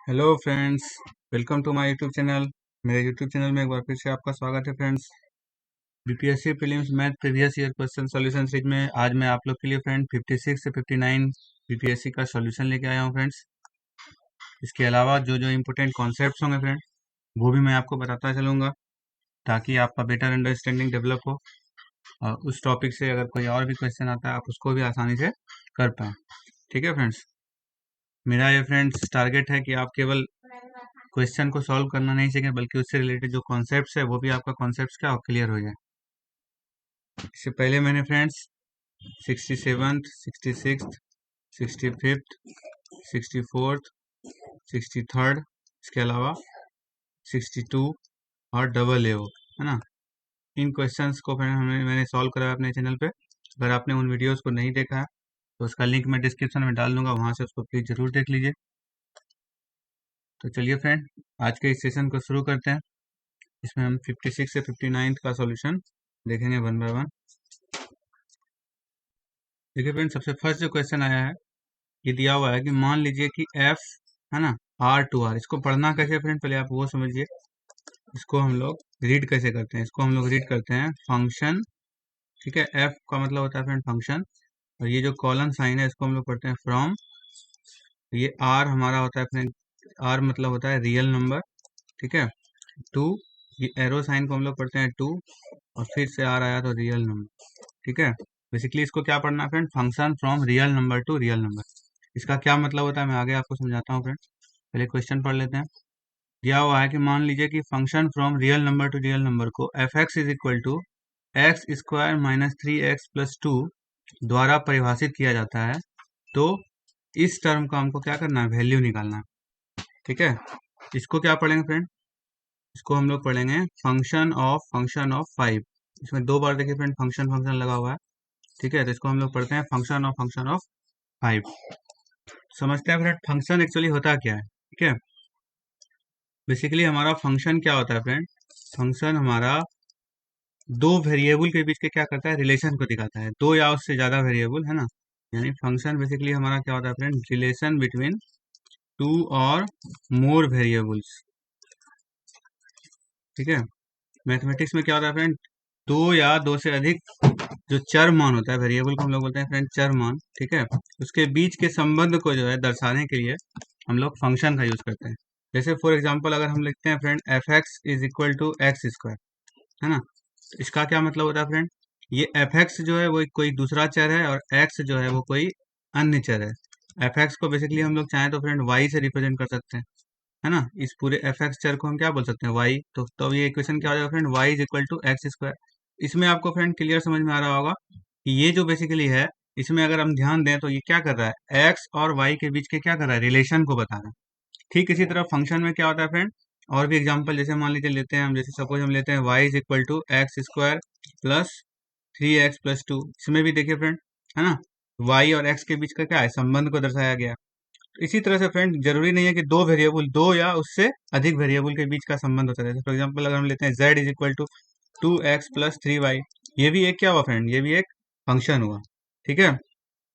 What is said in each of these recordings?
Hello friends, welcome to my YouTube channel. मेरे YouTube channel में एक बार फिर से आपका स्वागत है friends. BPSC prelims math previous year question solution series में आज मैं आप लोग के लिए फ्रेंड 56 से 59 बीपीएससी का सॉल्यूशन लेके आया हूँ फ्रेंड्स। इसके अलावा जो जो इम्पोर्टेंट कॉन्सेप्ट्स होंगे फ्रेंड, वो भी मैं आपको बताता चलूँगा ताकि आपका बेटर अंडरस्टैंडिंग डेवलप हो और उस टॉपिक से अगर कोई और भी क्वेश्चन आता है आप उसको भी आसानी से कर पाएँ। ठीक है फ्रेंड्स, मेरा ये फ्रेंड्स टारगेट है कि आप केवल क्वेश्चन को सॉल्व करना नहीं सीखें बल्कि उससे रिलेटेड जो कॉन्सेप्ट्स है वो भी आपका कॉन्सेप्ट्स क्या क्लियर हो जाए। इससे पहले मैंने friends 67th, 66th, 65th, 64th, 63rd, इसके अलावा 62 और डबल एओ, है ना, इन क्वेश्चंस को मैंने सॉल्व करा अपने चैनल पे। अगर आपने उन वीडियोस को नहीं देखा है तो उसका लिंक मैं डिस्क्रिप्शन में डाल दूंगा, वहां से उसको प्लीज जरूर देख लीजिए। तो चलिए फ्रेंड, आज के इस सेशन को शुरू करते हैं। इसमें हम 56 से 59 का सॉल्यूशन देखेंगे वन बाय वन। देखिए फ्रेंड, सबसे फर्स्ट जो क्वेश्चन आया है, ये दिया हुआ है कि मान लीजिए कि f है ना R2R। इसको पढ़ना कैसे फ्रेंड, पहले आप वो समझिए। इसको हम लोग रीड कैसे करते हैं, इसको हम लोग रीड करते हैं फंक्शन। ठीक है, f का मतलब होता है फ्रेंड फंक्शन, और ये जो कॉलन साइन है इसको हम लोग पढ़ते हैं फ्रॉम। ये r हमारा होता है फ्रेंड, r मतलब होता है रियल नंबर। ठीक है, टू, ये एरो साइन को हम लोग पढ़ते हैं टू, और फिर से r आया तो रियल नंबर। ठीक है, बेसिकली इसको क्या पढ़ना है friend, function from real number to real number. इसका क्या मतलब होता है मैं आगे आपको समझाता हूँ फ्रेंड, पहले क्वेश्चन पढ़ लेते हैं। दिया हुआ है कि मान लीजिए कि function from real number to real number को f x is equal to x square minus 3x plus 2 द्वारा परिभाषित किया जाता है। तो इस टर्म का हमको क्या करना है, वैल्यू निकालना है। ठीक है, इसको क्या पढ़ेंगे फ्रेंड, इसको हम लोग पढ़ेंगे फंक्शन ऑफ 5। इसमें दो बार देखिए फ्रेंड फंक्शन फंक्शन लगा हुआ है। ठीक है, तो इसको हम लोग पढ़ते हैं फंक्शन ऑफ 5। समझते हैं फ्रेंड फंक्शन एक्चुअली होता क्या है। ठीक है, बेसिकली हमारा फंक्शन क्या होता है फ्रेंड, फंक्शन हमारा दो वेरिएबल के बीच के क्या करता है, रिलेशन को दिखाता है, दो या उससे ज्यादा वेरिएबल, है ना। यानी फंक्शन बेसिकली हमारा क्या होता है फ्रेंड, रिलेशन बिटवीन टू और मोर वेरिएबल्स। ठीक है, मैथमेटिक्स में क्या होता है फ्रेंड, दो या दो से अधिक जो चर मान होता है, वेरिएबल को हम लोग बोलते हैं फ्रेंड चर मान। ठीक है, उसके बीच के संबंध को जो है दर्शाने के लिए हम लोग फंक्शन का यूज करते हैं। जैसे फॉर एग्जांपल अगर हम लिखते हैं friend f x is equal to x square, है ना, तो इसका क्या मतलब होता है फ्रेंड, ये एफ एक्स जो है वो कोई दूसरा चर है और एक्स जो है वो कोई अन्य चर है। एफ एक्स को बेसिकली हम लोग चाहें तो फ्रेंड वाई से रिप्रेजेंट कर सकते हैं, है ना। इस पूरे एफ एक्स चर को हम क्या बोल सकते हैं, वाई। तो ये इक्वेशन क्या हो जाएगा friend, y is equal to x square. इसमें आपको फ्रेंड क्लियर समझ में आ रहा होगा कि ये जो बेसिकली है, इसमें अगर हम ध्यान दें तो ये क्या कर रहा है, एक्स और वाई के बीच के क्या कर रहा है, रिलेशन को बता रहा है। ठीक इसी तरह फंक्शन में क्या होता है फ्रेंड, और भी एग्जांपल जैसे मान लीजिए लेते हैं हम, जैसे सपोज हम लेते हैं y is equal to x square plus 3x plus 2। इसमें भी देखिए फ्रेंड, है ना, वाई और एक्स के बीच का क्या है, संबंध को दर्शाया गया। इसी तरह से फ्रेंड जरूरी नहीं है कि दो वेरिएबल, दो या उससे अधिक वेरिएबल के बीच का संबंध होता है। जैसे फॉर एग्जांपल अगर हम लेते हैं z is equal to 2x plus 3y, ये भी एक क्या हुआ फ्रेंड, ये भी एक फंक्शन हुआ। ठीक है,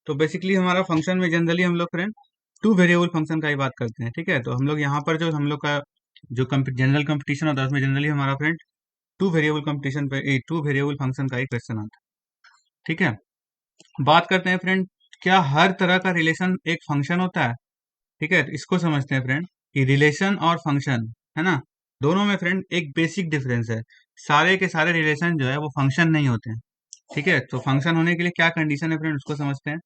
तो बेसिकली हमारा फंक्शन में जनरली हम लोग फ्रेंड टू वेरिएबल फंक्शन का ही बात करते हैं। ठीक है, तो हम लोग यहाँ पर जो हम लोग का जो जनरल कंपटीशन होता है उसमें जनरली हमारा फ्रेंड टू वेरिएबल कंपटीशन पे टू वेरिएबल फंक्शन का ही क्वेश्चन आता है। ठीक है, बात करते हैं फ्रेंड, क्या हर तरह का रिलेशन एक फंक्शन होता है। ठीक है, तो इसको समझते हैं फ्रेंड कि रिलेशन और फंक्शन, है ना, दोनों में फ्रेंड एक बेसिक डिफरेंस है। सारे के सारे रिलेशन जो है वो फंक्शन नहीं होते हैं। ठीक है, तो फंक्शन होने के लिए क्या कंडीशन है फ्रेंड, उसको समझते हैं।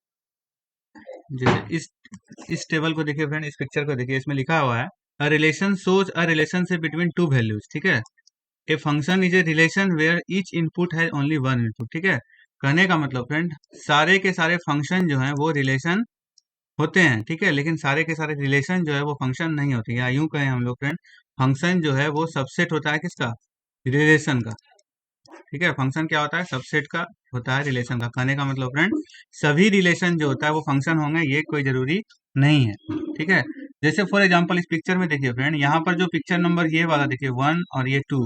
जैसे इस टेबल को देखिए फ्रेंड, इस पिक्चर को देखिए, इसमें लिखा हुआ है a relation shows a relationship between two values. ठीक है, a function is a relation where each input has only one input. ठीक है, कहने का मतलब फ्रेंड, सारे के सारे फंक्शन जो हैं वो रिलेशन होते हैं। ठीक है, लेकिन सारे के सारे रिलेशन जो है वो फंक्शन नहीं होते, या यूं कहें हम लोग फ्रेंड, फंक्शन जो है वो सबसेट होता है किसका, रिलेशन का। ठीक है, फंक्शन क्या होता है, सबसेट का होता है रिलेशन का। कहने का मतलब फ्रेंड, सभी रिलेशन जो होता है वो फंक्शन होंगे ये कोई जरूरी नहीं है। ठीक है, जैसे फॉर एग्जांपल इस पिक्चर में देखिए फ्रेंड, यहाँ पर जो पिक्चर नंबर ये वाला देखिए 1 और ये 2,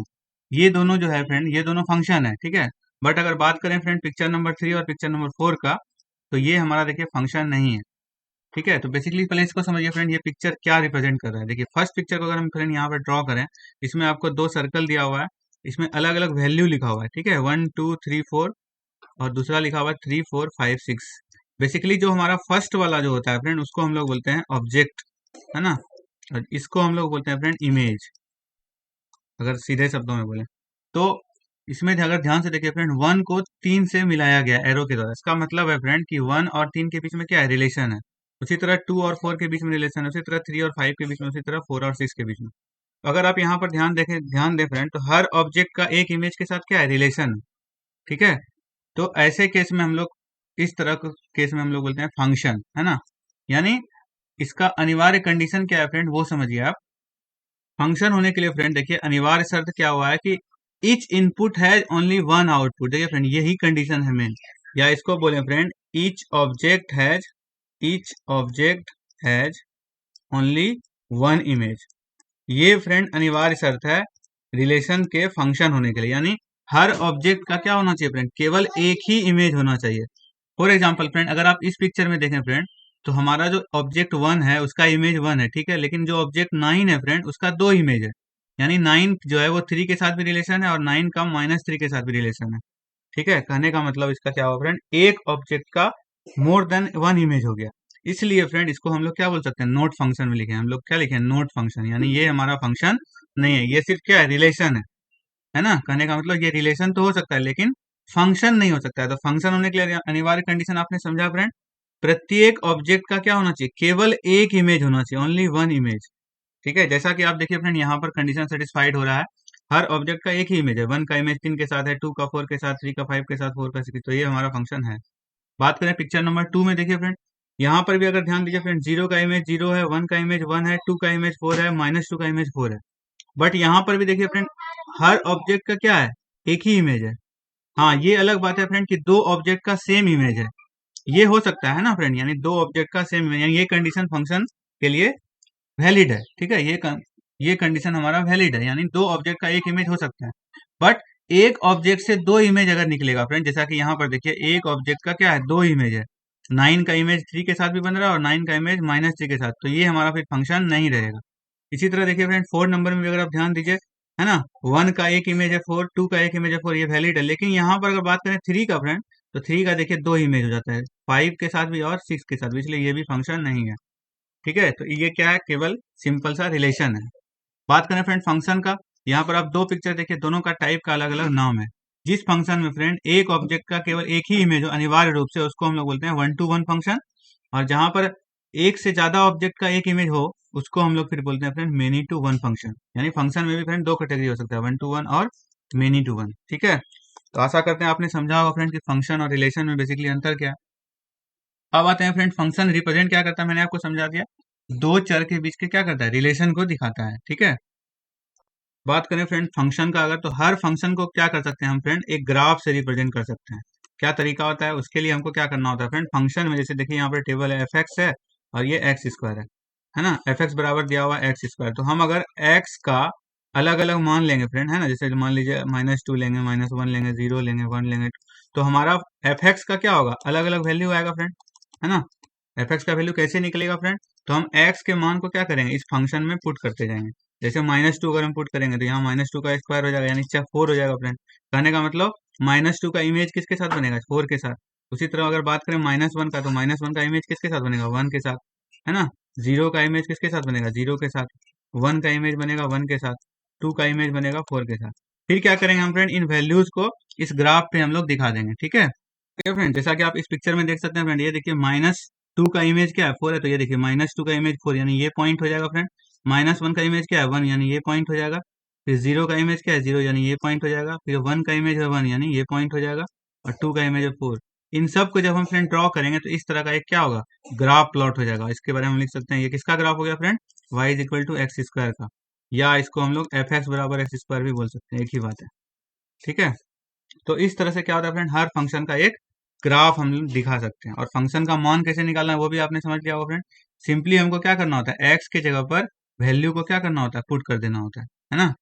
ये दोनों जो है फ्रेंड, ये दोनों फंक्शन है। ठीक है, बट अगर बात करें फ्रेंड पिक्चर नंबर 3 और पिक्चर नंबर 4 का, तो ये हमारा देखिए फंक्शन नहीं है। ठीक है, तो बेसिकली पहले इसको समझिए फ्रेंड, ये पिक्चर क्या रिप्रेजेंट कर रहा है। देखिए फर्स्ट पिक्चर को अगर हम फ्रेंड यहाँ पर ड्रॉ करें, इसमें आपको दो सर्कल दिया हुआ है, इसमें अलग अलग वैल्यू लिखा हुआ है, ठीक है, 1 2 3 4, और दूसरा लिखा हुआ है 3 4 5 6। बेसिकली जो हमारा फर्स्ट वाला जो होता है फ्रेंड, उसको हम लोग बोलते हैं ऑब्जेक्ट, है ना, और इसको हम लोग बोलते हैं फ्रेंड इमेज, अगर सीधे शब्दों में बोले तो। इसमें अगर ध्यान से देखिए फ्रेंड, 1 को 3 से मिलाया गया एरो के द्वारा, इसका मतलब है फ्रेंड कि 1 और 3 के बीच में क्या है, रिलेशन है। उसी तरह 2 और 4 के बीच में रिलेशन है, उसी तरह 3 और 5 के बीच में, उसी तरह 4 और 6 के बीच में। तो अगर आप यहाँ पर ध्यान दें फ्रेंड, तो हर ऑब्जेक्ट का एक इमेज के साथ क्या है, रिलेशन है, ठीक है। तो ऐसे केस में हम लोग, इस तरह के केस में हम लोग बोलते हैं फंक्शन, है ना। यानी इसका अनिवार्य कंडीशन क्या है फ्रेंड, वो समझिए आप। फंक्शन होने के लिए फ्रेंड देखिए अनिवार्य शर्त क्या हुआ है कि each input has only one output. देखिए फ्रेंड यही कंडीशन है मेन, या इसको बोले friend each object has only one image. ये फ्रेंड अनिवार्य शर्त है रिलेशन के फंक्शन होने के लिए, यानी हर ऑब्जेक्ट का क्या होना चाहिए फ्रेंड, केवल एक ही इमेज होना चाहिए। फॉर एग्जाम्पल फ्रेंड, अगर आप इस पिक्चर में देखें फ्रेंड, तो हमारा जो ऑब्जेक्ट 1 है उसका इमेज 1 है, ठीक है, लेकिन जो ऑब्जेक्ट 9 है फ्रेंड, उसका 2 इमेज है। यानी 9 जो है वो 3 के साथ भी रिलेशन है, और 9 का -3 के साथ भी रिलेशन है, ठीक है। कहने का मतलब इसका क्या हुआ फ्रेंड, एक ऑब्जेक्ट का मोर देन वन इमेज हो गया। इसलिए फ्रेंड इसको हम लोग क्या बोल सकते हैं, नोट फंक्शन में लिखे हैं हम लोग, क्या लिखे हैं, नोट फंक्शन। यानी ये हमारा फंक्शन नहीं है, ये सिर्फ क्या है, रिलेशन है ना। कहने का मतलब ये रिलेशन तो हो सकता है लेकिन फंक्शन नहीं हो सकता है। तो फंक्शन होने के लिए अनिवार्य कंडीशन आपने समझा फ्रेंड, प्रत्येक ऑब्जेक्ट का क्या होना चाहिए, केवल एक इमेज होना चाहिए, ओनली वन इमेज, ठीक है। जैसा कि आप देखिए फ्रेंड, यहाँ पर कंडीशन सेटिस्फाइड हो रहा है, हर ऑब्जेक्ट का एक ही इमेज है, 1 का इमेज 3 के साथ है, 2 का 4 के साथ, 3 का 5 के साथ, 4 का 6, तो ये हमारा फंक्शन है। बात करें पिक्चर नंबर 2 में, देखिए फ्रेंड यहाँ पर भी अगर ध्यान दीजिए फ्रेंड, 0 का इमेज 0 है, 1 का इमेज 1 है, 2 का इमेज 4 है, -2 का इमेज 4 है। बट यहाँ पर भी देखिए फ्रेंड, हर ऑब्जेक्ट का क्या है, एक ही इमेज है। हाँ, ये अलग बात है फ्रेंड कि दो ऑब्जेक्ट का सेम इमेज है, ये हो सकता है ना फ्रेंड, यानी दो ऑब्जेक्ट का सेम इमेज, यानी ये कंडीशन फंक्शन के लिए वैलिड है, ठीक है। ये कंडीशन हमारा वैलिड है, यानी दो ऑब्जेक्ट का एक इमेज हो सकता है। बट एक ऑब्जेक्ट से दो इमेज अगर निकलेगा फ्रेंड, जैसा कि यहाँ पर देखिए एक ऑब्जेक्ट का क्या है, दो इमेज है, 9 का इमेज 3 के साथ भी बन रहा है और 9 का इमेज -3 के साथ, तो ये हमारा फिर फंक्शन नहीं रहेगा। इसी तरह देखिए फ्रेंड 4 नंबर में भी अगर आप ध्यान दीजिए, है ना, 1 का एक इमेज है 4, 2 का एक इमेज है 4, ये वैलिड है। लेकिन यहाँ पर अगर बात करें 3 का फ्रेंड, तो 3 का देखिए दो इमेज हो जाता है, 5 के साथ भी और 6 के साथ भी, इसलिए ये भी फंक्शन नहीं है, ठीक है। तो ये क्या है, केवल सिंपल सा रिलेशन है। बात करें फ्रेंड फंक्शन का, यहाँ पर आप दो पिक्चर देखिए, दोनों का टाइप का अलग अलग नाम है। जिस फंक्शन में फ्रेंड एक ऑब्जेक्ट का केवल एक ही इमेज हो अनिवार्य रूप से, उसको हम लोग बोलते हैं 1 to 1 फंक्शन। और जहां पर एक से ज्यादा ऑब्जेक्ट का एक इमेज हो, उसको हम लोग फिर बोलते हैं friend many to one function. यानी फंक्शन में भी फ्रेंड दो कैटेगरी हो सकता है, 1 to 1 और मेनी टू वन, ठीक है। तो आशा करते हैं आपने समझा होगा फ्रेंड कि फंक्शन और रिलेशन में बेसिकली अंतर क्या है। अब आते हैं फ्रेंड, फंक्शन रिप्रेजेंट क्या करता है, मैंने आपको समझा दिया, दो चर के बीच के क्या करता है, रिलेशन को दिखाता है, ठीक है। बात करें फ्रेंड फंक्शन का, अगर तो हर फंक्शन को क्या कर सकते हैं हम फ्रेंड, एक ग्राफ से रिप्रेजेंट कर सकते हैं। क्या तरीका होता है, उसके लिए हमको क्या करना होता है फ्रेंड, फंक्शन में जैसे देखिए यहाँ पर टेबल है, f(x) है और ये x² है ना, f(x) बराबर दिया हुआ है x²। तो हम अगर x का अलग अलग मान लेंगे फ्रेंड, है ना, जैसे मान लीजिए -2 लेंगे, -1 लेंगे, 0 लेंगे, 1 लेंगे, तो हमारा f(x) का क्या होगा, अलग अलग वैल्यू आएगा फ्रेंड, है ना। f(x) का वैल्यू कैसे निकलेगा फ्रेंड, तो हम x के मान को क्या करेंगे, इस फंक्शन में पुट करते जाएंगे। जैसे -2 अगर हम पुट करेंगे तो यहाँ -2 का स्क्वायर हो जाएगा, यानी 4 हो जाएगा फ्रेंड। कहने का मतलब -2 का इमेज किसके साथ बनेगा, 4 के साथ। उसी तरह अगर बात करें -1 का, तो -1 का इमेज किसके साथ बनेगा, 1 के साथ, है ना। 0 का इमेज किसके साथ बनेगा, 0 के साथ। 1 का इमेज बनेगा 1 के साथ। 2 का इमेज बनेगा 4 के साथ। फिर क्या करेंगे हम फ्रेंड, इन वैल्यूज को इस ग्राफ पे हम लोग दिखा देंगे, ठीक है। फ्रेंड जैसा कि आप इस पिक्चर में देख सकते हैं फ्रेंड, ये देखिए -2 का इमेज क्या है, 4 है, तो ये देखिए -2 का इमेज 4, यानी ये पॉइंट हो जाएगा फ्रेंड। -1 का इमेज क्या है, 1, यानी ये पॉइंट हो जाएगा। फिर 0 का इमेज क्या है, 0, यानी ये पॉइंट हो जाएगा। फिर 1 का इमेज है 1, यानी ये पॉइंट हो जाएगा। और 2 का इमेज है 4। इन सब को जब हम फ्रेंड ड्रॉ करेंगे तो इस तरह का एक क्या होगा, ग्राफ प्लॉट हो जाएगा। इसके बारे में हम लिख सकते हैं, ये किसका ग्राफ हो गया फ्रेंड, y=x² का, या इसको हम लोग f(x) बराबर x² भी बोल सकते हैं, एक ही बात है, ठीक है। तो इस तरह से क्या होता है फ्रेंड, हर फंक्शन का एक ग्राफ हम लोग दिखा सकते हैं। और फंक्शन का मान कैसे निकालना है वो भी आपने समझ लिया होगा फ्रेंड। सिंपली हमको क्या करना होता है, एक्स के जगह पर वैल्यू को क्या करना होता है, पुट कर देना होता है ना।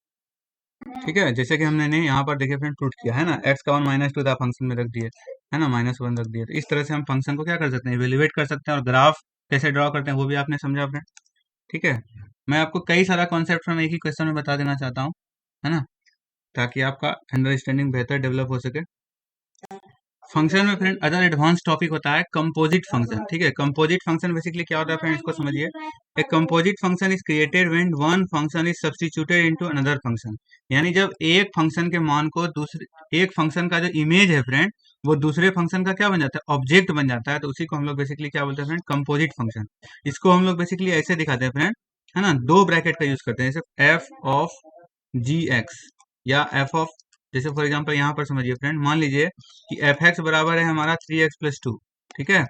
ठीक है, जैसे कि हमने ने यहाँ पर देखिए फ्रेंड पुट किया है ना, एक्स का 1 -2 था, फंक्शन में रख दिए, है ना, -1 रख दिए। तो इस तरह से हम फंक्शन को क्या कर सकते हैं, इवेल्युएट कर सकते हैं और ग्राफ कैसे ड्रॉ करते हैं वो भी आपने समझा फ्रेंड। ठीक है, मैं आपको कई सारा कॉन्सेप्ट हम एक ही क्वेश्चन में बता देना चाहता हूँ, है ना, ताकि आपका अंडरस्टैंडिंग बेहतर डेवलप हो सके। फंक्शन में फ्रेंड अदर एडवांस टॉपिक होता है कंपोजिट फंक्शन। ठीक है, कंपोजिट फंक्शन बेसिकली क्या होता है फ्रेंड, इसको समझिए। A composite function is created when one function is substituted into another function. यानी जब एक फंक्शन के मान को दूसरे एक फंक्शन का जो इमेज है फ्रेंड, वो दूसरे फंक्शन का क्या बन जाता है, ऑब्जेक्ट बन जाता है, तो उसी को हम लोग बेसिकली क्या बोलते हैं फ्रेंड, कंपोजिट फंक्शन। इसको हम लोग बेसिकली ऐसे दिखाते हैं फ्रेंड, है ना, दो ब्रैकेट का यूज करते हैं, जैसे एफ ऑफ जी एक्स या एफ ऑफ, जैसे फॉर एग्जांपल यहाँ पर समझिए फ्रेंड, मान लीजिए कि एफ एक्स बराबर है हमारा 3x+2। ठीक है,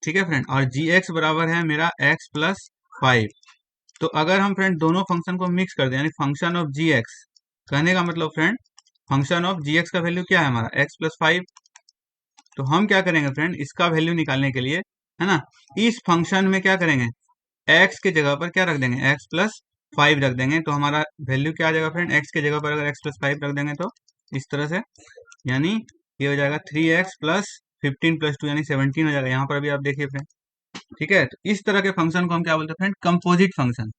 ठीक है फ्रेंड, और जी एक्स बराबर है मेरा x+5। तो अगर हम फ्रेंड दोनों फंक्शन को मिक्स कर दें, यानी फंक्शन ऑफ जी एक्स, कहने का मतलब friend function of g x का वैल्यू क्या है हमारा x+5। तो हम क्या करेंगे फ्रेंड, इसका वैल्यू निकालने के लिए, है ना, इस फंक्शन में क्या करेंगे, x के जगह पर क्या रख देंगे, x+5 रख देंगे, तो हमारा वैल्यू क्या आ जाएगा फ्रेंड, x के जगह पर अगर x+5 रख देंगे तो इस तरह से, यानी ये हो जाएगा 3x+15+2 यानी 17 हो जाएगा। यहाँ पर भी आप देखिए फ्रेंड। ठीक है, तो इस तरह के फंक्शन को हम क्या बोलते हैं फ्रेंड, कंपोजिट फंक्शन।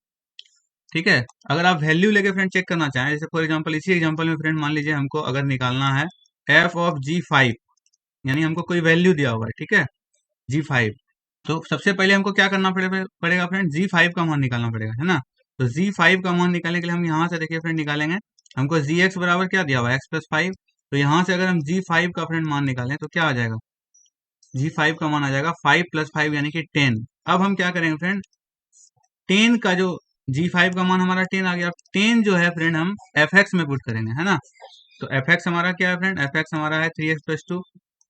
ठीक है, अगर आप वैल्यू लेके फ्रेंड चेक करना चाहें, जैसे फॉर एग्जांपल इसी एग्जांपल में फ्रेंड मान लीजिए हमको अगर निकालना है एफ ऑफ जी5, यानी हमको कोई वैल्यू दिया हुआ है, ठीक है, जी5। तो सबसे पहले हमको क्या करना पड़ेगा फ्रेंड, जी5 का मान निकालना पड़ेगा, है ना। तो जी5 का मान निकालने के लिए हम यहाँ से देखिए फ्रेंड निकालेंगे, हमको जी एक्स बराबर क्या दिया हुआ है, x+5। तो यहाँ से अगर हम जी5 का फ्रेंड मान निकालें तो क्या आ जाएगा, जी5 का मान आ जाएगा 5+5 यानी कि 10। अब हम क्या करेंगे फ्रेंड, 10 का जो जी5 का मान हमारा 10 आ गया, 10 जो है फ्रेंड हम एफ एक्स में पुट करेंगे, है ना। तो एफ एक्स हमारा क्या है फ्रेंड, एफ एक्स हमारा है 3x+2।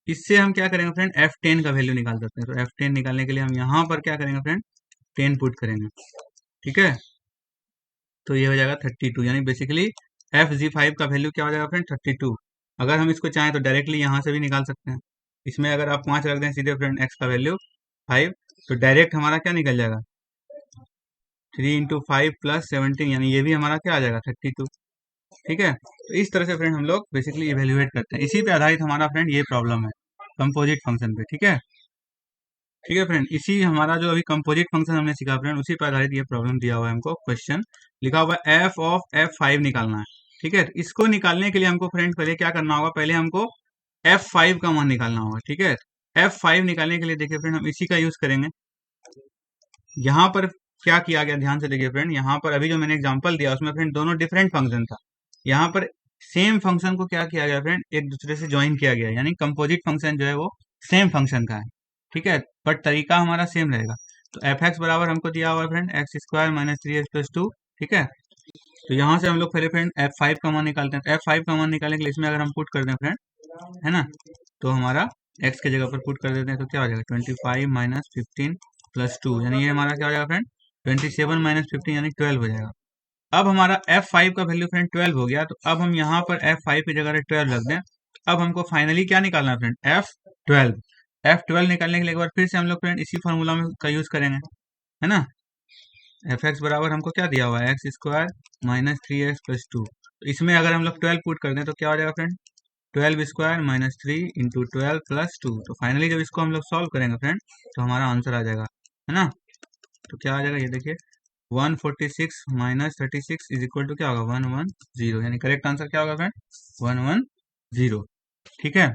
इससे हम क्या करेंगे फ्रेंड, F10 का वैल्यू निकाल सकते हैं। तो F10 निकालने के लिए हम यहाँ पर क्या करेंगे फ्रेंड, 10 पुट करेंगे। ठीक है, तो ये हो जाएगा 32, यानी बेसिकली FG5 का वैल्यू क्या हो जाएगा फ्रेंड, 32। अगर हम इसको चाहें तो डायरेक्टली यहाँ से भी निकाल सकते हैं। इसमें अगर आप 5 रख दें सीधे फ्रेंड, x का वैल्यू 5, तो डायरेक्ट हमारा क्या निकल जाएगा, 3 × 5 + 17, यानी ये भी हमारा क्या आ जाएगा, 32। ठीक है, तो इस तरह से फ्रेंड हम लोग बेसिकली इवेल्युएट करते हैं। इसी पे आधारित हमारा फ्रेंड ये प्रॉब्लम है कंपोजिट फंक्शन पे। ठीक है, ठीक है फ्रेंड, इसी हमारा जो अभी कंपोजिट फंक्शन हमने सीखा फ्रेंड, उसी पर आधारित ये प्रॉब्लम दिया हुआ है हमको, क्वेश्चन लिखा हुआ है एफ ऑफ F5 निकालना है। ठीक है, तो इसको निकालने के लिए हमको फ्रेंड पहले क्या करना होगा, पहले हमको F5 का मान निकालना होगा। ठीक है, F5 निकालने के लिए देखिए फ्रेंड हम इसी का यूज करेंगे। यहाँ पर क्या किया गया, ध्यान से देखिए फ्रेंड, यहाँ पर अभी जो मैंने एग्जाम्पल दिया उसमें फ्रेंड दोनों डिफरेंट फंक्शन था। यहाँ पर सेम फंक्शन को क्या किया गया फ्रेंड, एक दूसरे से ज्वाइन किया गया, यानी कंपोजिट फंक्शन जो है वो सेम फंक्शन का है। ठीक है, बट तरीका हमारा सेम रहेगा। तो एफ एक्स बराबर हमको दिया हुआ है फ्रेंड x² - 3x+2। ठीक है, तो यहाँ से हम लोग पहले फ्रेंड F5 का मान निकालते हैं। F5 का मान निकालने के लिए इसमें अगर हम पुट कर दें फ्रेंड, है ना, तो हमारा x के जगह पर पुट कर देते हैं तो क्या हो जाएगा, 25 - 15+2, यानी ये हमारा क्या हो जाएगा फ्रेंड, 27 - 15 यानी 12 हो जाएगा। अब हमारा F5 का वैल्यू फ्रेंड 12 हो गया, तो अब हम यहाँ पर F5 की जगह 12 रख दें। अब हमको फाइनली क्या निकालना है फ्रेंड, F12। F12 निकालने के लिए एक बार फिर से हम लोग फ्रेंड इसी फॉर्मूला में का यूज करेंगे, है ना। एफ एक्स बराबर हमको क्या दिया हुआ है, x² - 3x+2। तो इसमें अगर हम लोग 12 पुट कर दें तो क्या हो जाएगा फ्रेंड, 12² - 3 × 12+2। तो फाइनली जब इसको हम लोग सॉल्व करेंगे फ्रेंड, तो हमारा आंसर आ जाएगा, है ना। तो क्या आ जाएगा, ये देखिए 146 - 36 = क्या होगा, 110, यानी करेक्ट आंसर क्या होगा फ्रेंड, 110। ठीक है,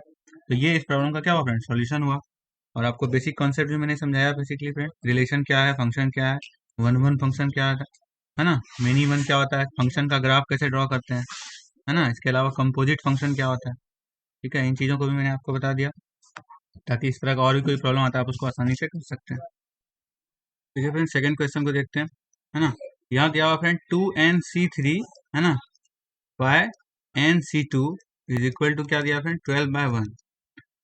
तो ये इस प्रॉब्लम का क्या हुआ फ्रेंड, सॉल्यूशन हुआ। और आपको बेसिक कॉन्सेप्ट भी मैंने समझाया बेसिकली फ्रेंड, रिलेशन क्या है, फंक्शन क्या है, वन फंक्शन क्या है ना, मिनी वन क्या होता है, फंक्शन का ग्राफ कैसे ड्रॉ करते हैं, है ना, इसके अलावा कंपोजिट फंक्शन क्या होता है। ठीक है, इन चीज़ों को भी मैंने आपको बता दिया, ताकि इस तरह का और भी कोई प्रॉब्लम आता है आप उसको आसानी से कर सकते हैं। ठीक है फ्रेंड, सेकंड क्वेश्चन को देखते हैं, है ना। यहाँ दिया हुआ फ्रेंड 2nc3, है ना, बाय nc2 = क्या दिया फ्रेंड, 12/1।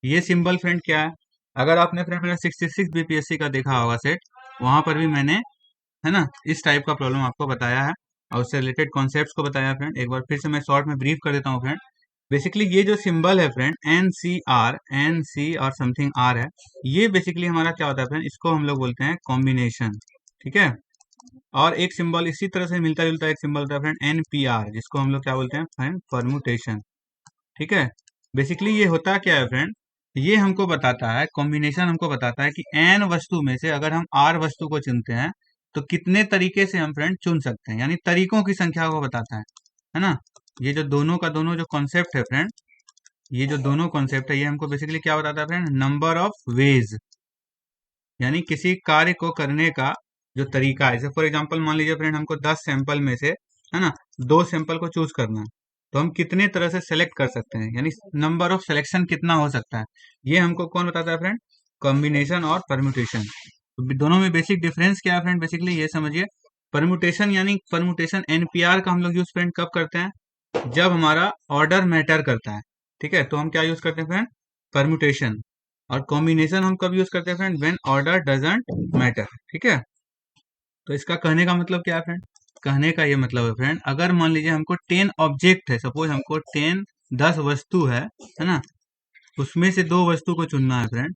ये सिंबल फ्रेंड क्या है, अगर आपने फ्रेंड मेरा 66 बीपीएससी का देखा होगा सेट, वहां पर भी मैंने, है ना, इस टाइप का प्रॉब्लम आपको बताया है और उससे रिलेटेड कॉन्सेप्ट्स को बताया फ्रेंड। एक बार फिर से मैं शॉर्ट में ब्रीफ कर देता हूँ फ्रेंड। बेसिकली ये जो सिंबल है फ्रेंड, NC और समथिंग R है, ये बेसिकली हमारा क्या होता है फ्रेंड, इसको हम लोग बोलते हैं कॉम्बिनेशन। ठीक है, और एक सिंबल इसी तरह से मिलता जुलता एक सिंबल होता है फ्रेंड NPR, जिसको हम लोग क्या बोलते हैं फ्रेंड, परमुटेशन। ठीक है, बेसिकली ये होता क्या है फ्रेंड, ये हमको बताता है, कॉम्बिनेशन हमको बताता है कि एन वस्तु में से अगर हम आर वस्तु को चुनते हैं तो कितने तरीके से हम फ्रेंड चुन सकते हैं, यानी तरीकों की संख्या को बताता है ना। ये जो दोनों का दोनों जो कॉन्सेप्ट है फ्रेंड, ये जो दोनों कॉन्सेप्ट है ये हमको बेसिकली क्या बताता है फ्रेंड, नंबर ऑफ वेज, यानी किसी कार्य को करने का जो तरीका है। जैसे फॉर एग्जांपल मान लीजिए फ्रेंड हमको 10 सैंपल में से, है ना, 2 सैंपल को चूज करना है, तो हम कितने तरह से सेलेक्ट कर सकते हैं, यानी नंबर ऑफ सिलेक्शन कितना हो सकता है, ये हमको कौन बताता है फ्रेंड, कॉम्बिनेशन और परम्यूटेशन। तो दोनों में बेसिक डिफरेंस क्या है फ्रेंड, बेसिकली ये समझिए। परम्यूटेशन यानी परम्यूटेशन एनपीआर का हम लोग यूज फ्रेंड कब करते हैं, जब हमारा ऑर्डर मैटर करता है, ठीक है, तो हम क्या यूज करते हैं फ्रेंड, परम्यूटेशन। और कॉम्बिनेशन हम कब यूज करते हैं friend, when order doesn't matter, ठीक है। तो इसका कहने का मतलब क्या है फ्रेंड, कहने का ये मतलब है फ्रेंड, अगर मान लीजिए हमको 10 ऑब्जेक्ट है, सपोज हमको 10 वस्तु है ना, उसमें से 2 वस्तु को चुनना है फ्रेंड,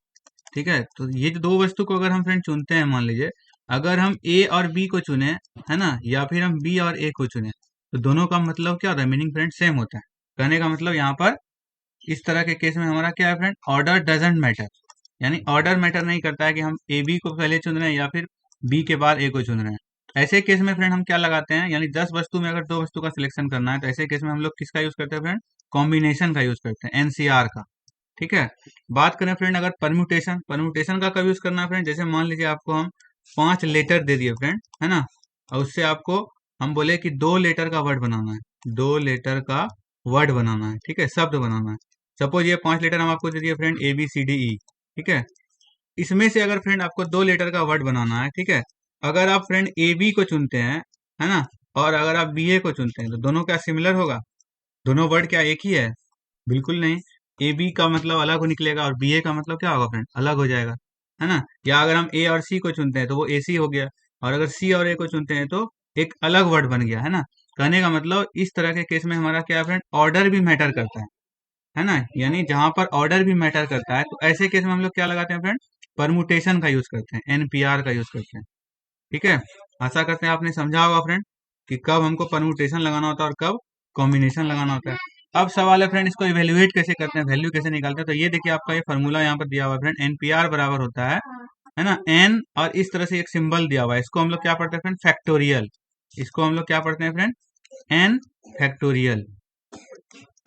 ठीक है। तो ये जो 2 वस्तु को अगर हम फ्रेंड चुनते हैं, मान लीजिए अगर हम ए और बी को चुने, है ना, या फिर हम बी और ए को चुने, तो दोनों का मतलब क्या होता है, मीनिंग फ्रेंड सेम होता है। कहने का मतलब यहाँ पर इस तरह के केस में हमारा क्या है फ्रेंड, ऑर्डर डजंट मैटर, यानी ऑर्डर मैटर नहीं करता है कि हम ए बी को पहले चुन रहे हैं या फिर बी के बाद ए को चुन रहे हैं। तो ऐसे केस में फ्रेंड हम क्या लगाते हैं, यानी 10 वस्तु में अगर 2 वस्तु का सिलेक्शन करना है, तो ऐसे केस में हम लोग किसका यूज करते हैं फ्रेंड, कॉम्बिनेशन का यूज करते हैं, एनसीआर का, ठीक है। बात करें फ्रेंड अगर परम्यूटेशन, परम्यूटेशन का कब यूज करना है फ्रेंड, जैसे मान लीजिए आपको हम 5 लेटर दे दिए फ्रेंड, है ना, और उससे आपको हम बोले कि 2 लेटर का वर्ड बनाना है, 2 लेटर का वर्ड बनाना है, ठीक है, शब्द बनाना है। सपोज ये 5 लेटर हम आपको दे दिए friend, A B C D E, ठीक है। इसमें से अगर फ्रेंड आपको 2 लेटर का वर्ड बनाना है, ठीक है, अगर आप फ्रेंड ए बी को चुनते हैं, है ना, और अगर आप बी ए को चुनते हैं, तो दोनों क्या सिमिलर होगा, दोनों वर्ड क्या एक ही है, बिल्कुल नहीं। ए बी का मतलब अलग हो निकलेगा और बी ए का मतलब क्या होगा फ्रेंड, अलग हो जाएगा, है ना। या अगर हम ए और सी को चुनते हैं तो वो ए सी हो गया, और अगर सी और ए को चुनते हैं तो एक अलग वर्ड बन गया, है ना। कहने का मतलब इस तरह के केस में हमारा क्या है फ्रेंड, ऑर्डर भी मैटर करता है ना, यानी जहां पर ऑर्डर भी मैटर करता है, तो ऐसे केस में हम लोग क्या लगाते हैं फ्रेंड, परमुटेशन का यूज करते हैं, एनपीआर का यूज करते हैं, ठीक है। आशा करते हैं आपने समझा होगा फ्रेंड कि कब हमको परमुटेशन लगाना होता है और कब कॉम्बिनेशन लगाना होता है। अब सवाल है फ्रेंड, इसको इवेल्युएट कैसे करते हैं, वैल्यू कैसे निकालते हैं। तो ये देखिए आपका ये फॉर्मूला यहाँ पर दिया हुआ है फ्रेंड, एनपीआर बराबर होता है ना, एन और इस तरह से एक सिंबल दिया हुआ है, इसको हम लोग क्या पढ़ते हैं फ्रेंड, फैक्टोरियल। इसको हम लोग क्या पढ़ते हैं फ्रेंड, एन फैक्टोरियल,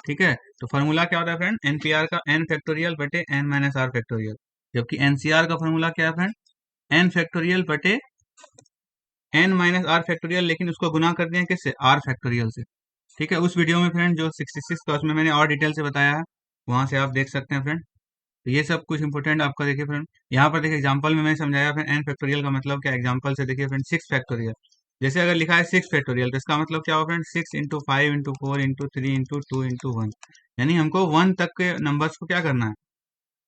ठीक है। तो फॉर्मूला क्या होता है फ्रेंड, एनपीआर का एन फैक्टोरियल बटे एन माइनस आर फैक्टोरियल, जबकि एनसीआर का फॉर्मूला क्या है फ्रेंड, एन फैक्टोरियल बटे एन माइनस आर फैक्टोरियल, लेकिन उसको गुना कर दिया किससे, आर फैक्टोरियल से, ठीक है। उस वीडियो में फ्रेंड जो 66 का, उसमें मैंने और डिटेल से बताया है, वहां से आप देख सकते हैं फ्रेंड। तो ये सब कुछ इंपॉर्टेंट आपका देखिए फ्रेंड, यहाँ पर देखिए एग्जांपल में मैंने समझाया फ्रेंड, एन फैक्टोरियल का मतलब क्या, एग्जांपल से देखिए फ्रेंड, 6 फैक्टोरियल, जैसे अगर लिखा है 6 फैक्टोरियल, तो इसका मतलब क्या होगा friend, 6 into 5 into 4 into 3 into 2 into 1, यानी हमको 1 तक के नंबर्स को क्या करना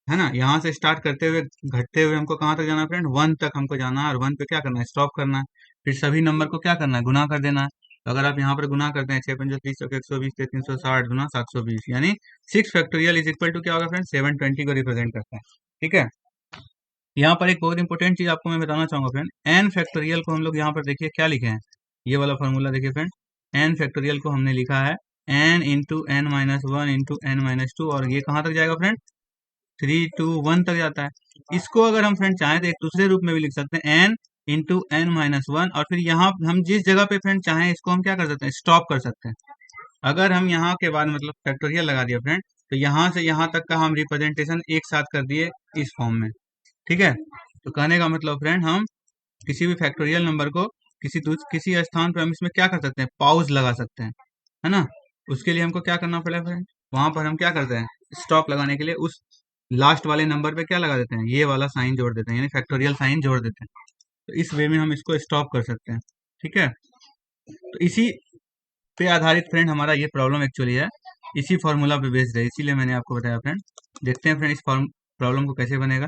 है ना, यहाँ से स्टार्ट करते हुए घटते हुए हमको कहाँ तक जाना है फ्रेंड, 1 तक हमको जाना है, और 1 पे क्या करना है, स्टॉप करना है। फिर सभी नंबर को क्या करना है, गुना कर देना है। तो अगर आप यहाँ पर गुना करते हैं, 6 पंजो 30, 120, 360 गुना 720, यानी 6 फैक्टोरियल इज इक्वल टू क्या होगा फ्रेंड, 720 को रिप्रेजेंट करता है, ठीक है। यहाँ पर एक बहुत इंपॉर्टेंट चीज आपको मैं बताना चाहूंगा फ्रेंड, एन फैक्टोरियल को हम लोग यहाँ पर देखिए क्या लिखे हैं, ये वाला फॉर्मूला देखिए फ्रेंड, एन फैक्टोरियल को हमने लिखा है n into n minus one into n minus two, और ये कहाँ तक जाएगा फ्रेंड, 3 टू 1 तक जाता है। इसको अगर हम फ्रेंड चाहें तो एक दूसरे रूप में भी लिख सकते हैं, n into n minus one, और फिर यहाँ हम जिस जगह पे फ्रेंड चाहें इसको हम क्या कर सकते हैं, स्टॉप कर सकते हैं। अगर हम यहाँ के बाद मतलब फैक्टोरियल लगा दिया फ्रेंड, तो यहाँ से यहाँ तक का हम रिप्रेजेंटेशन एक साथ कर दिए इस फॉर्म में, ठीक है। तो कहने का मतलब फ्रेंड, हम किसी भी फैक्टोरियल नंबर को किसी स्थान पर हम इसमें क्या कर सकते हैं, पॉज लगा सकते हैं, है ना। उसके लिए हमको क्या करना पड़ेगा फ्रेंड, वहां पर हम क्या करते हैं, स्टॉप लगाने के लिए उस लास्ट वाले नंबर पे क्या लगा देते हैं, ये वाला साइन जोड़ देते हैं, यानी फैक्टोरियल साइन जोड़ देते हैं। तो इस वे में हम इसको स्टॉप कर सकते हैं, ठीक है। तो इसी पे आधारित फ्रेंड हमारा ये प्रॉब्लम एक्चुअली है, इसी फॉर्मूला पे बेस्ड है, इसीलिए मैंने आपको बताया फ्रेंड। देखते हैं फ्रेंड इस प्रॉब्लम को कैसे बनेगा,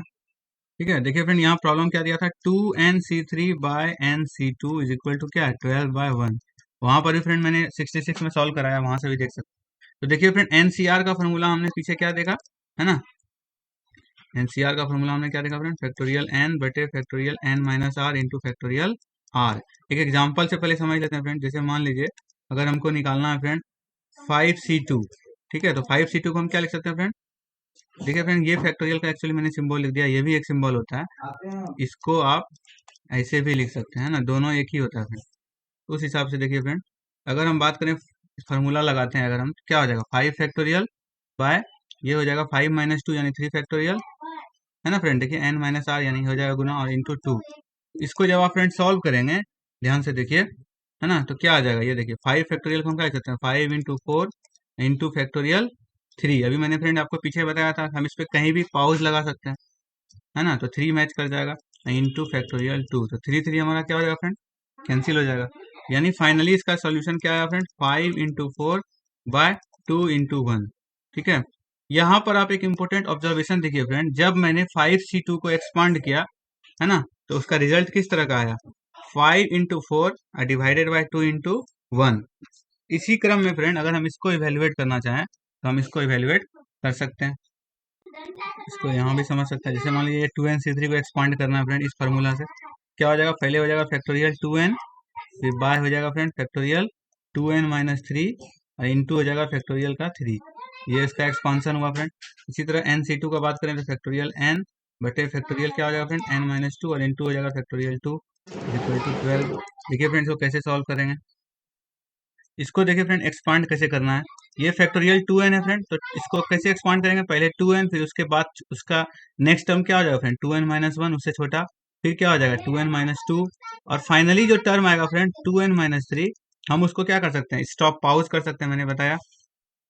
ठीक है। देखिए फ्रेंड, यहाँ प्रॉब्लम क्या दिया था, 2nc3 bye nc2 is equal to क्या है, 12/1। वहां पर भी फ्रेंड मैंने 66 में सॉल्व कराया, वहां से भी देख सकते हैं। तो देखिए फ्रेंड, एनसीआर का फॉर्मूला हमने पीछे क्या देखा, है ना, एनसीआर का फॉर्मूला हमने क्या देखा फ्रेंड, फैक्टोरियल एन बटे factorial n minus r into factorial r. एक एग्जांपल से पहले समझ लेते हैं फ्रेंड, जैसे मान लीजिए अगर हमको निकालना है फ्रेंड 5c2, ठीक है, तो 5c2 को हम क्या लिख सकते हैं फ्रेंड, देखिए फ्रेंड, ये फैक्टोरियल का एक्चुअली मैंने सिंबल लिख दिया, ये भी एक सिंबल होता है, इसको आप ऐसे भी लिख सकते हैं ना, दोनों एक ही होता है फ्रेंड। उस हिसाब से देखिए फ्रेंड, अगर हम बात करें फार्मूला लगाते हैं अगर हम, तो क्या हो जाएगा 5 फैक्टोरियल बाय, ये हो जाएगा 5 माइनस 2 यानी 3 फैक्टोरियल, है ना फ्रेंड। देखिए n माइनस आर यानी हो जाएगा गुना और इंटू 2। इसको जब आप फ्रेंड सॉल्व करेंगे, ध्यान से देखिए, है ना, तो क्या आ जाएगा, ये देखिए 5 फैक्टोरियल को हम क्या लिख सकते हैं, 5 इंटू 4 इंटू फैक्टोरियल 3। अभी मैंने फ्रेंड आपको पीछे बताया था, हम इस पे कहीं भी पाउज लगा सकते हैं, है ना, तो 3 मैच कर जाएगा, इंटू फैक्टोरियल 2, तो 3 3 हमारा क्या हो जाएगा फ्रेंड, कैंसिल हो जाएगा। यानी फाइनली इसका सोल्यूशन क्या आया फ्रेंड, 5 इंटू 4 बाय 2 इंटू 1। ठीक है, यहाँ पर आप एक इम्पोर्टेंट ऑब्जर्वेशन देखिए फ्रेंड, जब मैंने 5C2 को एक्सपांड किया, है ना, तो उसका रिजल्ट किस तरह का आया, 5 इंटू 4 डिवाइडेड बाई 2 इंटू 1। इसी क्रम में फ्रेंड अगर हम इसको इवेल्युएट करना चाहें तो हम इसको इवेल्युएट कर सकते हैं, इसको यहाँ भी समझ सकते हैं। जैसे मान लीजिए 2n को एक्सपांड करना है फ्रेंड, इस फार्मूला से क्या हो जाएगा, पहले हो जाएगा फैक्टोरियल 2n, फिर बाय हो जाएगा फ्रेंड फैक्टोरियल 2n माइनस 3 और इंटू हो जाएगा फैक्टोरियल का 3। ये इसका एक्सपांसन हुआ फ्रेंड। इसी तरह nC2 का बात करें तो फैक्टोरियल n बटे फैक्टोरियल क्या हो जाएगा फ्रेंड, n माइनस 2 और इंटू हो जाएगा फैक्टोरियल 2 इक्वल टू 12। देखिए फ्रेंड इसको कैसे सॉल्व करेंगे, इसको देखिए फ्रेंड एक्सपांड कैसे करना है। ये फैक्टोरियल 2n है फ्रेंड, तो इसको कैसे एक्सपांड करेंगे, पहले 2n फिर उसके बाद उसका नेक्स्ट टर्म क्या हो जाएगा फ्रेंड, 2n माइनस 1 उससे छोटा, फिर क्या हो जाएगा 2n माइनस 2, और फाइनली जो टर्म आएगा फ्रेंड 2n माइनस 3, हम उसको क्या कर सकते हैं, स्टॉप पाउज कर सकते हैं। मैंने बताया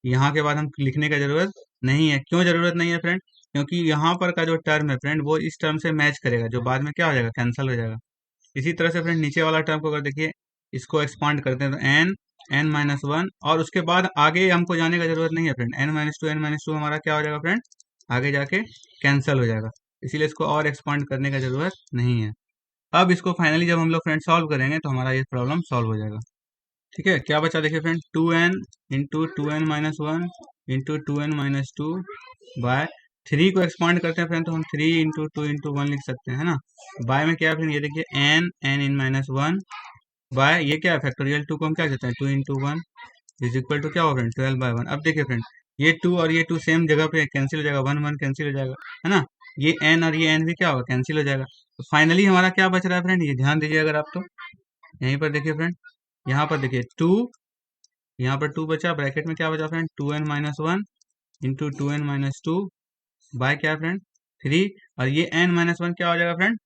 यहाँ के बाद हम लिखने का जरूरत नहीं है। क्यों जरूरत नहीं है फ्रेंड, क्योंकि यहाँ पर का जो टर्म है फ्रेंड वो इस टर्म से मैच करेगा, जो बाद में क्या हो जाएगा, कैंसिल हो जाएगा। इसी तरह से फ्रेंड नीचे वाला टर्म को अगर देखिए, इसको एक्सपांड करते हैं तो n माइनस 1, और उसके बाद आगे हमको जाने का जरूरत नहीं है फ्रेंड, n माइनस 2 हमारा क्या हो जाएगा फ्रेंड, आगे जाके कैंसिल हो जाएगा, इसीलिए इसको और एक्सपांड करने का जरूरत नहीं है। अब इसको फाइनली जब हम लोग फ्रेंड सॉल्व करेंगे तो हमारा ये प्रॉब्लम सॉल्व हो जाएगा। ठीक है, क्या बचा देखिए friend, 2n into 2n minus 1 into 2n minus 2 by 3 को एक्सपांड करते हैं फ्रेंड, तो हम 3 इंटू 2 इंटू 1 लिख सकते हैं, है ना। बाय में क्या है फ्रेंड, ये देखिए n इन माइनस 1 बाय ये क्या है फैक्टोरियल 2 को हम क्या कहते हैं 2 इंटू 1 इज इक्वल टू क्या होगा फ्रेंड 12 बाय 1। अब देखिए फ्रेंड, ये 2 और ये 2 सेम जगह पे कैंसिल हो जाएगा, 1 1 कैंसिल हो जाएगा, है ना। ये n और ये n भी क्या होगा, कैंसिल हो जाएगा। तो फाइनली हमारा क्या बच रहा है फ्रेंड, ये ध्यान दीजिए अगर आप, तो यहीं पर देखिए फ्रेंड, यहाँ पर देखिए 2, यहाँ पर 2 बचा, ब्रैकेट में क्या बचा friend 2n minus 1 into 2n minus 2 by क्या है फ्रेंड 3, और ये n माइनस 1 क्या हो जाएगा फ्रेंड,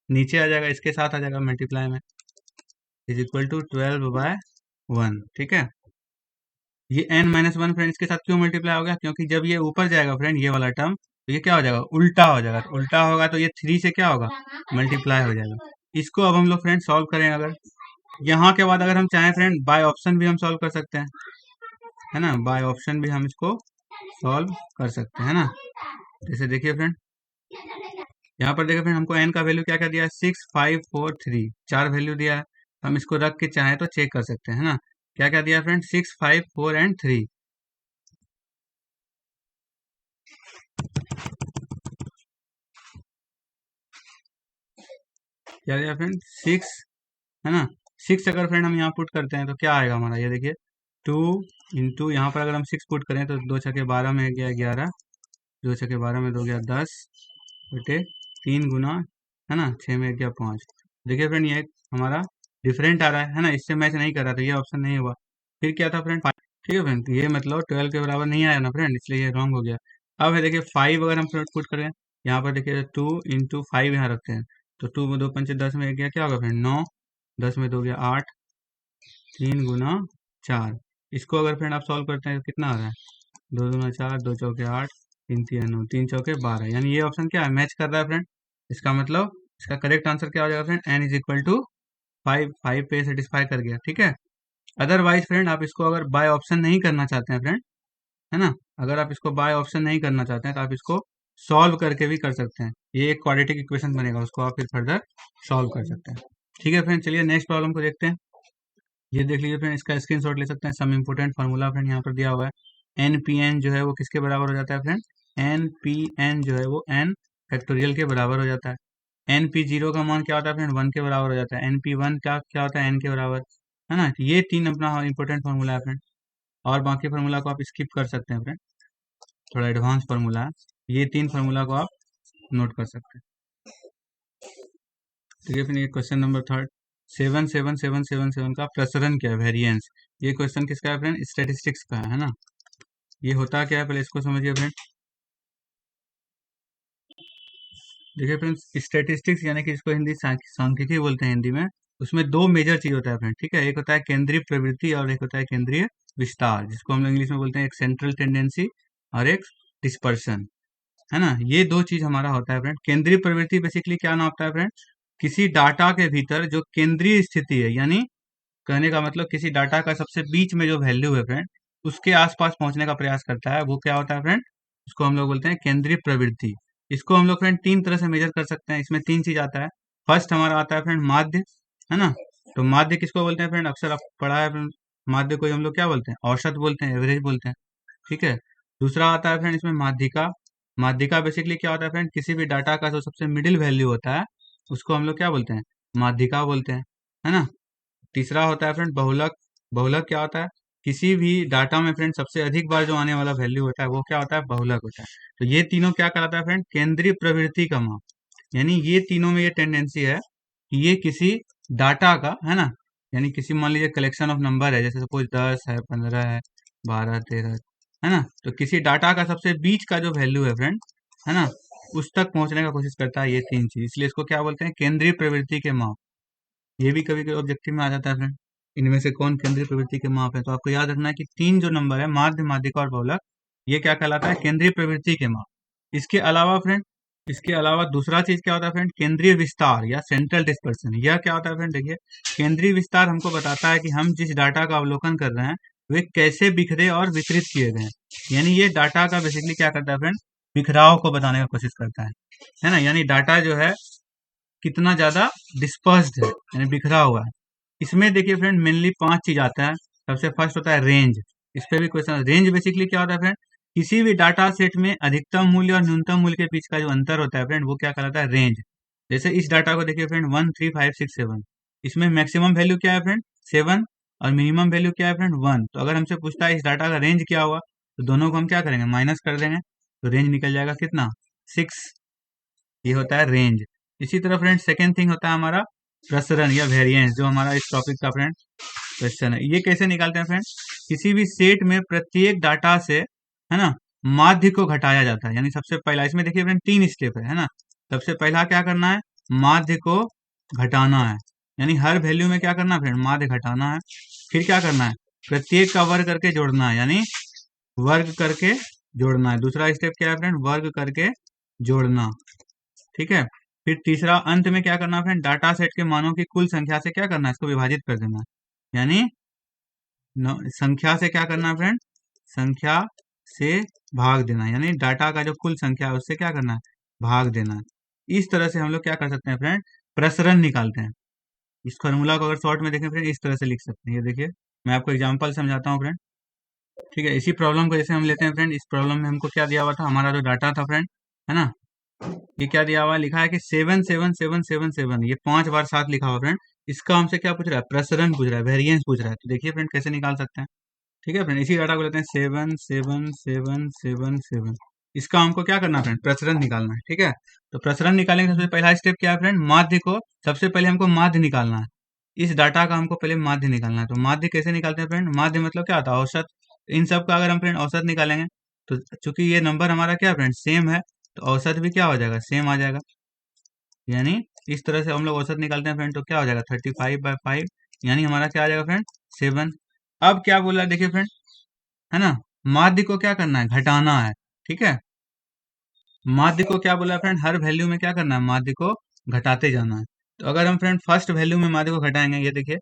नीचे आ जाएगा, इसके साथ आ जाएगा मल्टीप्लाई में, इज इक्वल टू 12 बाय 1। ठीक है, ये n माइनस 1 फ्रेंड इसके साथ क्यों मल्टीप्लाई हो गया, क्योंकि जब ये ऊपर जाएगा फ्रेंड ये वाला टर्म, तो ये क्या हो जाएगा, उल्टा हो जाएगा, तो उल्टा होगा तो ये 3 से क्या होगा, मल्टीप्लाई हो जाएगा। इसको अब हम लोग फ्रेंड सॉल्व करें, अगर यहाँ के बाद अगर हम चाहें फ्रेंड बाय ऑप्शन भी हम सॉल्व कर सकते हैं, है ना, बाय ऑप्शन भी हम इसको सॉल्व कर सकते हैं ना। जैसे देखिए फ्रेंड, यहाँ पर देखिए फ्रेंड हमको n का वैल्यू क्या क्या दिया है, 6 5 4 3, 4 वैल्यू दिया है। हम इसको रख के चाहें तो चेक कर सकते हैं, है ना। क्या क्या दिया है फ्रेंड, 6 5 4 एंड 3। क्या दिया फ्रेंड 6, है ना। 6 अगर फ्रेंड हम यहाँ पुट करते हैं तो क्या आएगा हमारा, ये देखिए 2 इंटू, यहाँ पर अगर हम 6 पुट करें तो 2 छके 12 में गया 11, 2 छके 12 में 2 गया 10 बटे 3 गुना, है ना, 6 में गया 5। देखिए फ्रेंड ये हमारा डिफरेंट आ रहा है ना, इससे मैच नहीं कर रहा, तो ये ऑप्शन नहीं हुआ। फिर क्या था फ्रेंड, ठीक है फ्रेंड, ये मतलब 12 के बराबर नहीं आया ना फ्रेंड, इसलिए ये रॉन्ग हो गया। अब है देखिए 5 अगर हम पुट करें, यहाँ पर देखिए 2 इंटू 5 यहाँ रखते हैं, तो 2 में 2 पंचे 10 में गया क्या होगा फ्रेंड 9, 10 में 2 गया 8, 3 गुना 4। इसको अगर फ्रेंड आप सॉल्व करते हैं तो कितना आ रहा है, 2 दूना 4, 2 चौके 8, 3 3 9, 3 चौके 12, यानी ये ऑप्शन क्या है, मैच कर रहा है फ्रेंड। इसका मतलब इसका करेक्ट आंसर क्या हो जाएगा friend, n is equal to 5, 5 पे सेटिस्फाई कर गया। ठीक है, अदरवाइज फ्रेंड आप इसको अगर बाय ऑप्शन नहीं करना चाहते हैं फ्रेंड, है ना, अगर आप इसको बाय ऑप्शन नहीं करना चाहते हैं तो आप इसको सॉल्व करके भी कर सकते हैं, ये एक क्वाड्रेटिक इक्वेशन बनेगा, उसको आप फिर फर्दर सॉल्व कर सकते हैं। ठीक है फ्रेंड, चलिए नेक्स्ट प्रॉब्लम को देखते हैं। ये देख लीजिए फ्रेंड, इसका स्क्रीनशॉट ले सकते हैं। सम इम्पोर्टेंट फार्मूला फ्रेंड यहाँ पर दिया हुआ है, एन पी एन जो है वो किसके बराबर हो जाता है फ्रेंड, एन पी एन जो है वो एन फैक्टोरियल के बराबर हो जाता है। एन पी जीरो का मान क्या होता है फ्रेंड, 1 के बराबर हो जाता है। एन पी वन क्या क्या होता है, एन के बराबर, है ना। ये 3 अपना इंपॉर्टेंट फार्मूला है फ्रेंड, और बाकी फार्मूला को आप स्किप कर सकते हैं फ्रेंड। थोड़ा एडवांस फार्मूला है, ये 3 फार्मूला को आप नोट कर सकते हैं। ठीक है, फिर ये क्वेश्चन नंबर थर्ड, 77777 का प्रसरण क्या है, वेरिएंस। ये क्वेश्चन किसका है फ्रेंड, स्टैटिस्टिक्स का है ना। ये होता क्या है पहले इसको समझिए फ्रेंड। देखिए फ्रेंड्स, स्टैटिस्टिक्स यानी कि इसको हिंदी सांख्यिकी बोलते हैं हिंदी में। उसमें दो मेजर चीज होता है फ्रेंड, ठीक है। एक होता है केंद्रीय प्रवृत्ति और एक होता है केंद्रीय विस्तार, जिसको हम लोग इंग्लिश में बोलते हैं एक सेंट्रल टेंडेंसी और एक डिस्पर्सन, है ना। ये दो चीज हमारा होता है फ्रेंड। केंद्रीय प्रवृत्ति बेसिकली क्या नापता है फ्रेंड, किसी डाटा के भीतर जो केंद्रीय स्थिति है, यानी कहने का मतलब किसी डाटा का सबसे बीच में जो वैल्यू है फ्रेंड, उसके आसपास पहुंचने का प्रयास करता है, वो क्या होता है फ्रेंड, उसको हम लोग बोलते हैं केंद्रीय प्रवृत्ति। इसको हम लोग फ्रेंड तीन तरह से मेजर कर सकते हैं, इसमें तीन चीज आता है। फर्स्ट हमारा आता है फ्रेंड माध्य, है ना। तो माध्य किसको बोलते हैं फ्रेंड, अक्सर आप पढ़ा है फ्रेंड, माध्य को हम लोग क्या बोलते हैं, औसत बोलते हैं, एवरेज बोलते हैं, ठीक है। दूसरा आता है फ्रेंड इसमें माध्यिका। माध्यिका बेसिकली क्या होता है फ्रेंड, किसी भी डाटा का जो सबसे मिडिल वैल्यू होता है उसको हम लोग क्या बोलते हैं, माध्यिका बोलते हैं, है ना। तीसरा होता है फ्रेंड बहुलक। बहुलक क्या होता है, किसी भी डाटा में फ्रेंड सबसे अधिक बार जो आने वाला वैल्यू होता है वो क्या होता है, बहुलक होता है। तो ये तीनों क्या कहलाता है फ्रेंड, केंद्रीय प्रवृत्ति का माप। यानी ये तीनों में ये टेंडेंसी है कि ये किसी डाटा का, है ना, यानी किसी मान लीजिए कलेक्शन ऑफ नंबर है, जैसे सपोज 10 है, 15 है, 12, 13, है ना। तो किसी डाटा का सबसे बीच का जो वैल्यू है फ्रेंड, है ना, उस तक पहुंचने का कोशिश करता है ये तीन चीज, इसलिए इसको क्या बोलते हैं, केंद्रीय प्रवृत्ति के माप। ये भी कभी कभी ऑब्जेक्टिव में आ जाता है फ्रेंड, इनमें से कौन केंद्रीय प्रवृत्ति के माप है। तो आपको याद रखना है कि तीन जो नंबर है, माध्य, माध्यिका और बहुलक, ये क्या कहलाता है, केंद्रीय प्रवृत्ति के माप। इसके अलावा फ्रेंड, इसके अलावा दूसरा चीज क्या होता है फ्रेंड, केंद्रीय विस्तार या सेंट्रल डिस्पर्सन। यह क्या होता है फ्रेंड, देखिए केंद्रीय विस्तार हमको बताता है कि हम जिस डाटा का अवलोकन कर रहे हैं वे कैसे बिखरे और वितरित किए गए हैं। यानी ये डाटा का बेसिकली क्या करता है फ्रेंड, बिखराव को बताने का कोशिश करता है ना। यानी डाटा जो है कितना ज्यादा डिस्पर्स्ड है, यानी बिखरा हुआ है। इसमें देखिए फ्रेंड मेनली पांच चीज आता है। सबसे फर्स्ट होता है रेंज। इस पे भी क्वेश्चन, रेंज बेसिकली क्या होता है फ्रेंड, किसी भी डाटा सेट में अधिकतम मूल्य और न्यूनतम मूल्य के बीच का जो अंतर होता है फ्रेंड, वो क्या कहलाता है, रेंज। जैसे इस डाटा को देखिए फ्रेंड 13567, इसमें मैक्सिमम वैल्यू क्या है फ्रेंड, 7, और मिनिमम वैल्यू क्या है फ्रेंड, 1। तो अगर हमसे पूछता है इस डाटा का रेंज क्या हुआ, तो दोनों को हम क्या करेंगे, माइनस कर देंगे, तो रेंज निकल जाएगा कितना, 6। ये होता है रेंज। इसी तरह फ्रेंड सेकेंड थिंग होता है हमारा प्रसरण या वेरिएंस, जो हमारा इस टॉपिक का फ्रेंड क्वेश्चन है। ये कैसे निकालते हैं फ्रेंड, किसी भी सेट में प्रत्येक डाटा से, है ना, माध्य को घटाया जाता है। यानी सबसे पहला इसमें देखिए फ्रेंड तीन स्टेप है ना। सबसे पहला क्या करना है, माध्य को घटाना है, यानी हर वैल्यू में क्या करना है फ्रेंड, माध्य घटाना है। फिर क्या करना है, प्रत्येक का वर्ग करके जोड़ना है, यानी वर्ग करके जोड़ना है। दूसरा स्टेप क्या है फ्रेंड, वर्ग करके जोड़ना, ठीक है। फिर तीसरा अंत में क्या करना है फ्रेंड, डाटा सेट के मानों की कुल संख्या से क्या करना है, इसको विभाजित कर देना है। यानी संख्या से क्या करना है फ्रेंड, संख्या से भाग देना है, यानी डाटा का जो कुल संख्या है उससे क्या करना है, भाग देना है। इस तरह से हम लोग क्या कर सकते हैं फ्रेंड, प्रसरण निकालते हैं। इस फॉर्मूला को अगर शॉर्ट में देखें फ्रेंड, इस तरह से लिख सकते हैं। ये देखिए मैं आपको एग्जांपल समझाता हूँ फ्रेंड, ठीक है। इसी प्रॉब्लम को जैसे हम लेते हैं फ्रेंड, इस प्रॉब्लम में हमको क्या दिया हुआ था, हमारा जो डाटा था फ्रेंड, है ना, ये क्या दिया हुआ है, लिखा है कि 77777, ये 5 बार साथ लिखा हुआ फ्रेंड। इसका हमसे क्या पूछ रहा है, प्रसरण पूछ रहा है, वेरिएंस पूछ रहा है। तो देखिए फ्रेंड कैसे निकाल सकते हैं, ठीक है फ्रेंड। इसी डाटा को लेते हैं 77777, इसका हमको क्या करना है फ्रेंड, प्रसरण निकालना है, ठीक है। तो प्रसरण निकालेंगे, सबसे पहला स्टेप क्या है फ्रेंड, माध्य को, सबसे पहले हमको माध्य निकालना है। इस डाटा का हमको पहले माध्य निकालना है। तो माध्य कैसे निकालते हैं फ्रेंड, माध्य मतलब क्या होता है, औसत। इन सब का अगर हम फ्रेंड औसत निकालेंगे, तो चूंकि ये नंबर हमारा क्या फ्रेंड सेम है, तो औसत भी क्या हो जाएगा, सेम आ जाएगा। यानी इस तरह से हम लोग औसत निकालते हैं फ्रेंड, तो क्या हो जाएगा 35/5, यानी हमारा क्या आ जाएगा फ्रेंड, 7। अब क्या बोला देखिए फ्रेंड, है ना, माध्य को क्या करना है, घटाना है, ठीक है। माध्य को क्या बोला फ्रेंड, हर वैल्यू में क्या करना है, माध्य को घटाते जाना है। तो अगर हम फ्रेंड फर्स्ट वैल्यू में माध्य को घटाएंगे, ये देखिए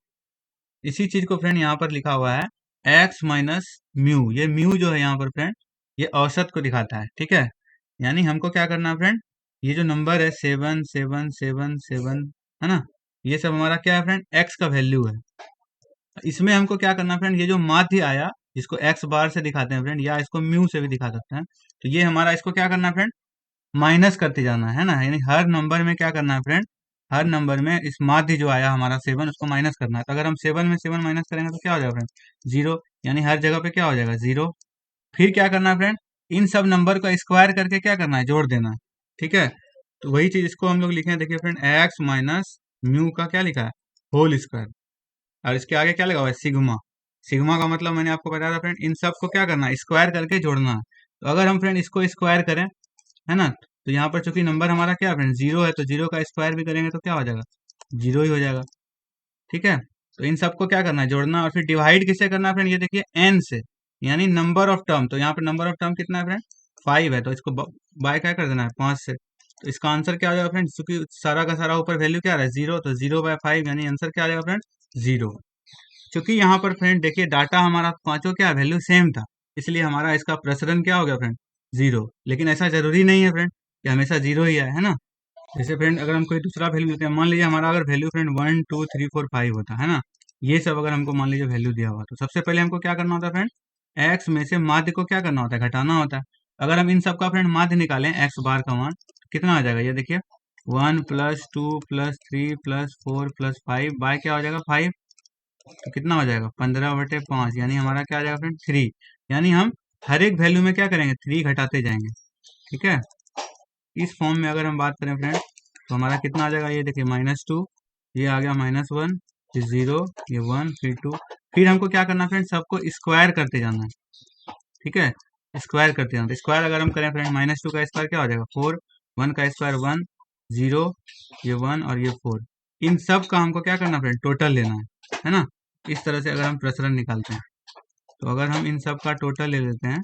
इसी चीज को फ्रेंड यहाँ पर लिखा हुआ है x माइनस म्यू। ये म्यू जो है यहाँ पर फ्रेंड, ये औसत को दिखाता है, ठीक है। यानी हमको क्या करना है फ्रेंड, ये जो नंबर है 7777, है ना, ये सब हमारा क्या है फ्रेंड, x का वैल्यू है। इसमें हमको क्या करना है फ्रेंड, ये जो माध्य आया, जिसको x बार से दिखाते हैं फ्रेंड, या इसको म्यू से भी दिखा सकते हैं, तो ये हमारा, इसको क्या करना है फ्रेंड, माइनस करते जाना है ना। यानी हर नंबर में क्या करना है फ्रेंड, हर नंबर में इस माध्य जो आया हमारा 7, उसको माइनस करना है। तो अगर हम 7 में 7 माइनस करेंगे तो क्या हो जाएगा फ्रेंड, 0। यानी हर जगह पे क्या हो जाएगा, 0। फिर क्या करना है फ्रेंड, इन सब नंबर का स्क्वायर करके क्या करना है, जोड़ देना है। ठीक है, तो वही चीज इसको हम लोग लिखे हैं, देखिए फ्रेंड, एक्स माइनस म्यू का क्या लिखा है, होल स्क्वायर, और इसके आगे क्या लगा हुआ है, सिग्मा। सिग्मा का मतलब मैंने आपको बताया था फ्रेंड, इन सब को क्या करना है, स्क्वायर करके जोड़ना है। तो अगर हम फ्रेंड इसको स्क्वायर करें, है ना, तो यहाँ पर चूंकि नंबर हमारा क्या है फ्रेंड, जीरो है, तो जीरो का स्क्वायर भी करेंगे तो क्या हो जाएगा, जीरो ही हो जाएगा। ठीक है, तो इन सबको क्या करना है, जोड़ना, और फिर डिवाइड किससे करना है फ्रेंड, ये देखिए एन से, यानी नंबर ऑफ टर्म। तो यहाँ पर नंबर ऑफ टर्म कितना है फ्रेंड, 5 है, तो इसको बाय क्या कर देना है, 5 से। तो इसका आंसर क्या हो जाएगा फ्रेंड, क्योंकि सारा का सारा ऊपर वैल्यू क्या आ रहा है, जीरो, तो 0/5, यानी आंसर क्या आ जाएगा फ्रेंड, जीरो। क्योंकि यहाँ पर फ्रेंड देखिए डाटा हमारा पांचों क्या वैल्यू सेम था, इसलिए हमारा इसका प्रसरण क्या हो गया फ्रेंड, जीरो। लेकिन ऐसा जरूरी नहीं है फ्रेंड कि हमेशा जीरो ही आए, है ना। जैसे फ्रेंड अगर हम कोई दूसरा वैल्यू लेते हैं, मान लीजिए हमारा अगर वैल्यू फ्रेंड 1 2 3 4 5 होता है ना, ये सब अगर हमको मान लीजिए वैल्यू दिया हुआ, तो सबसे पहले हमको क्या करना होता है फ्रेंड, एक्स में से माध्य को क्या करना होता है, घटाना होता है। अगर हम इन सब का फ्रेंड माध्य निकालें एक्स बार का मान, तो कितना आ जाएगा, ये देखिए 1 + 2 + 3 + 4 + 5 बाय क्या हो जाएगा 5, तो कितना हो जाएगा 15/5, यानी हमारा क्या आ जाएगा फ्रेंड 3। यानी हम हर एक वैल्यू में क्या करेंगे, 3 घटाते जाएंगे। ठीक है, इस फॉर्म में अगर हम बात करें फ्रेंड, तो हमारा कितना आ जाएगा, ये देखिए -2, ये आ गया -1, फिर 0, ये 1, फिर 2। फिर हमको क्या करना है फ्रेंड, सबको स्क्वायर करते जाना है। ठीक है, स्क्वायर करते जाना, तो स्क्वायर अगर हम करें फ्रेंड, -2 का स्क्वायर क्या हो जाएगा 4, 1 का स्क्वायर 1, 0, ये 1 और ये 4। इन सब का हमको क्या करना फ्रेंड, टोटल लेना है ना। इस तरह से अगर हम प्रसरण निकालते हैं, तो अगर हम इन सब का टोटल ले लेते हैं,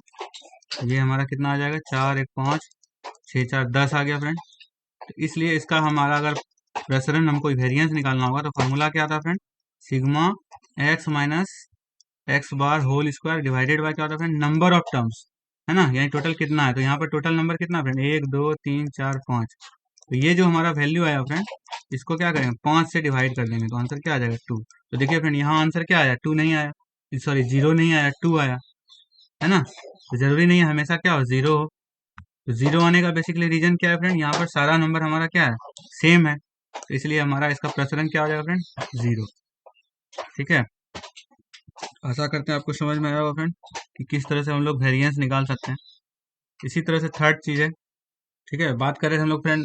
तो ये हमारा कितना आ जाएगा, 4 1 5 6 4 10 आ गया फ्रेंड। तो इसलिए इसका हमारा अगर प्रसरण हमको वेरिएंस निकालना होगा, तो फॉर्मूला क्या था friend, sigma x minus x bar whole square divided by क्या होता है फ्रेंड, नंबर ऑफ टर्म्स, है ना, यानी टोटल कितना है। तो यहाँ पर टोटल नंबर कितना फ्रेंड, 1 2 3 4 5। तो ये जो हमारा वैल्यू आया फ्रेंड, इसको क्या करेंगे, 5 से डिवाइड कर देंगे, तो आंसर क्या आ जाएगा 2। तो देखिए फ्रेंड, यहाँ आंसर क्या आया, 2 नहीं आया, सॉरी 0 नहीं आया, 2 आया, है ना। तो जरूरी नहीं है हमेशा क्या हो, 0 हो। तो 0 आने का बेसिकली रीजन क्या है फ्रेंड, यहाँ पर सारा नंबर हमारा क्या है, सेम है, तो इसलिए हमारा इसका प्रसरण क्या हो जाएगा फ्रेंड, 0। ठीक है, आशा करते हैं आपको समझ में आया होगा फ्रेंड कि किस तरह से हम लोग वेरिएंस निकाल सकते हैं। इसी तरह से थर्ड चीज है, ठीक है, बात करें हम लोग फ्रेंड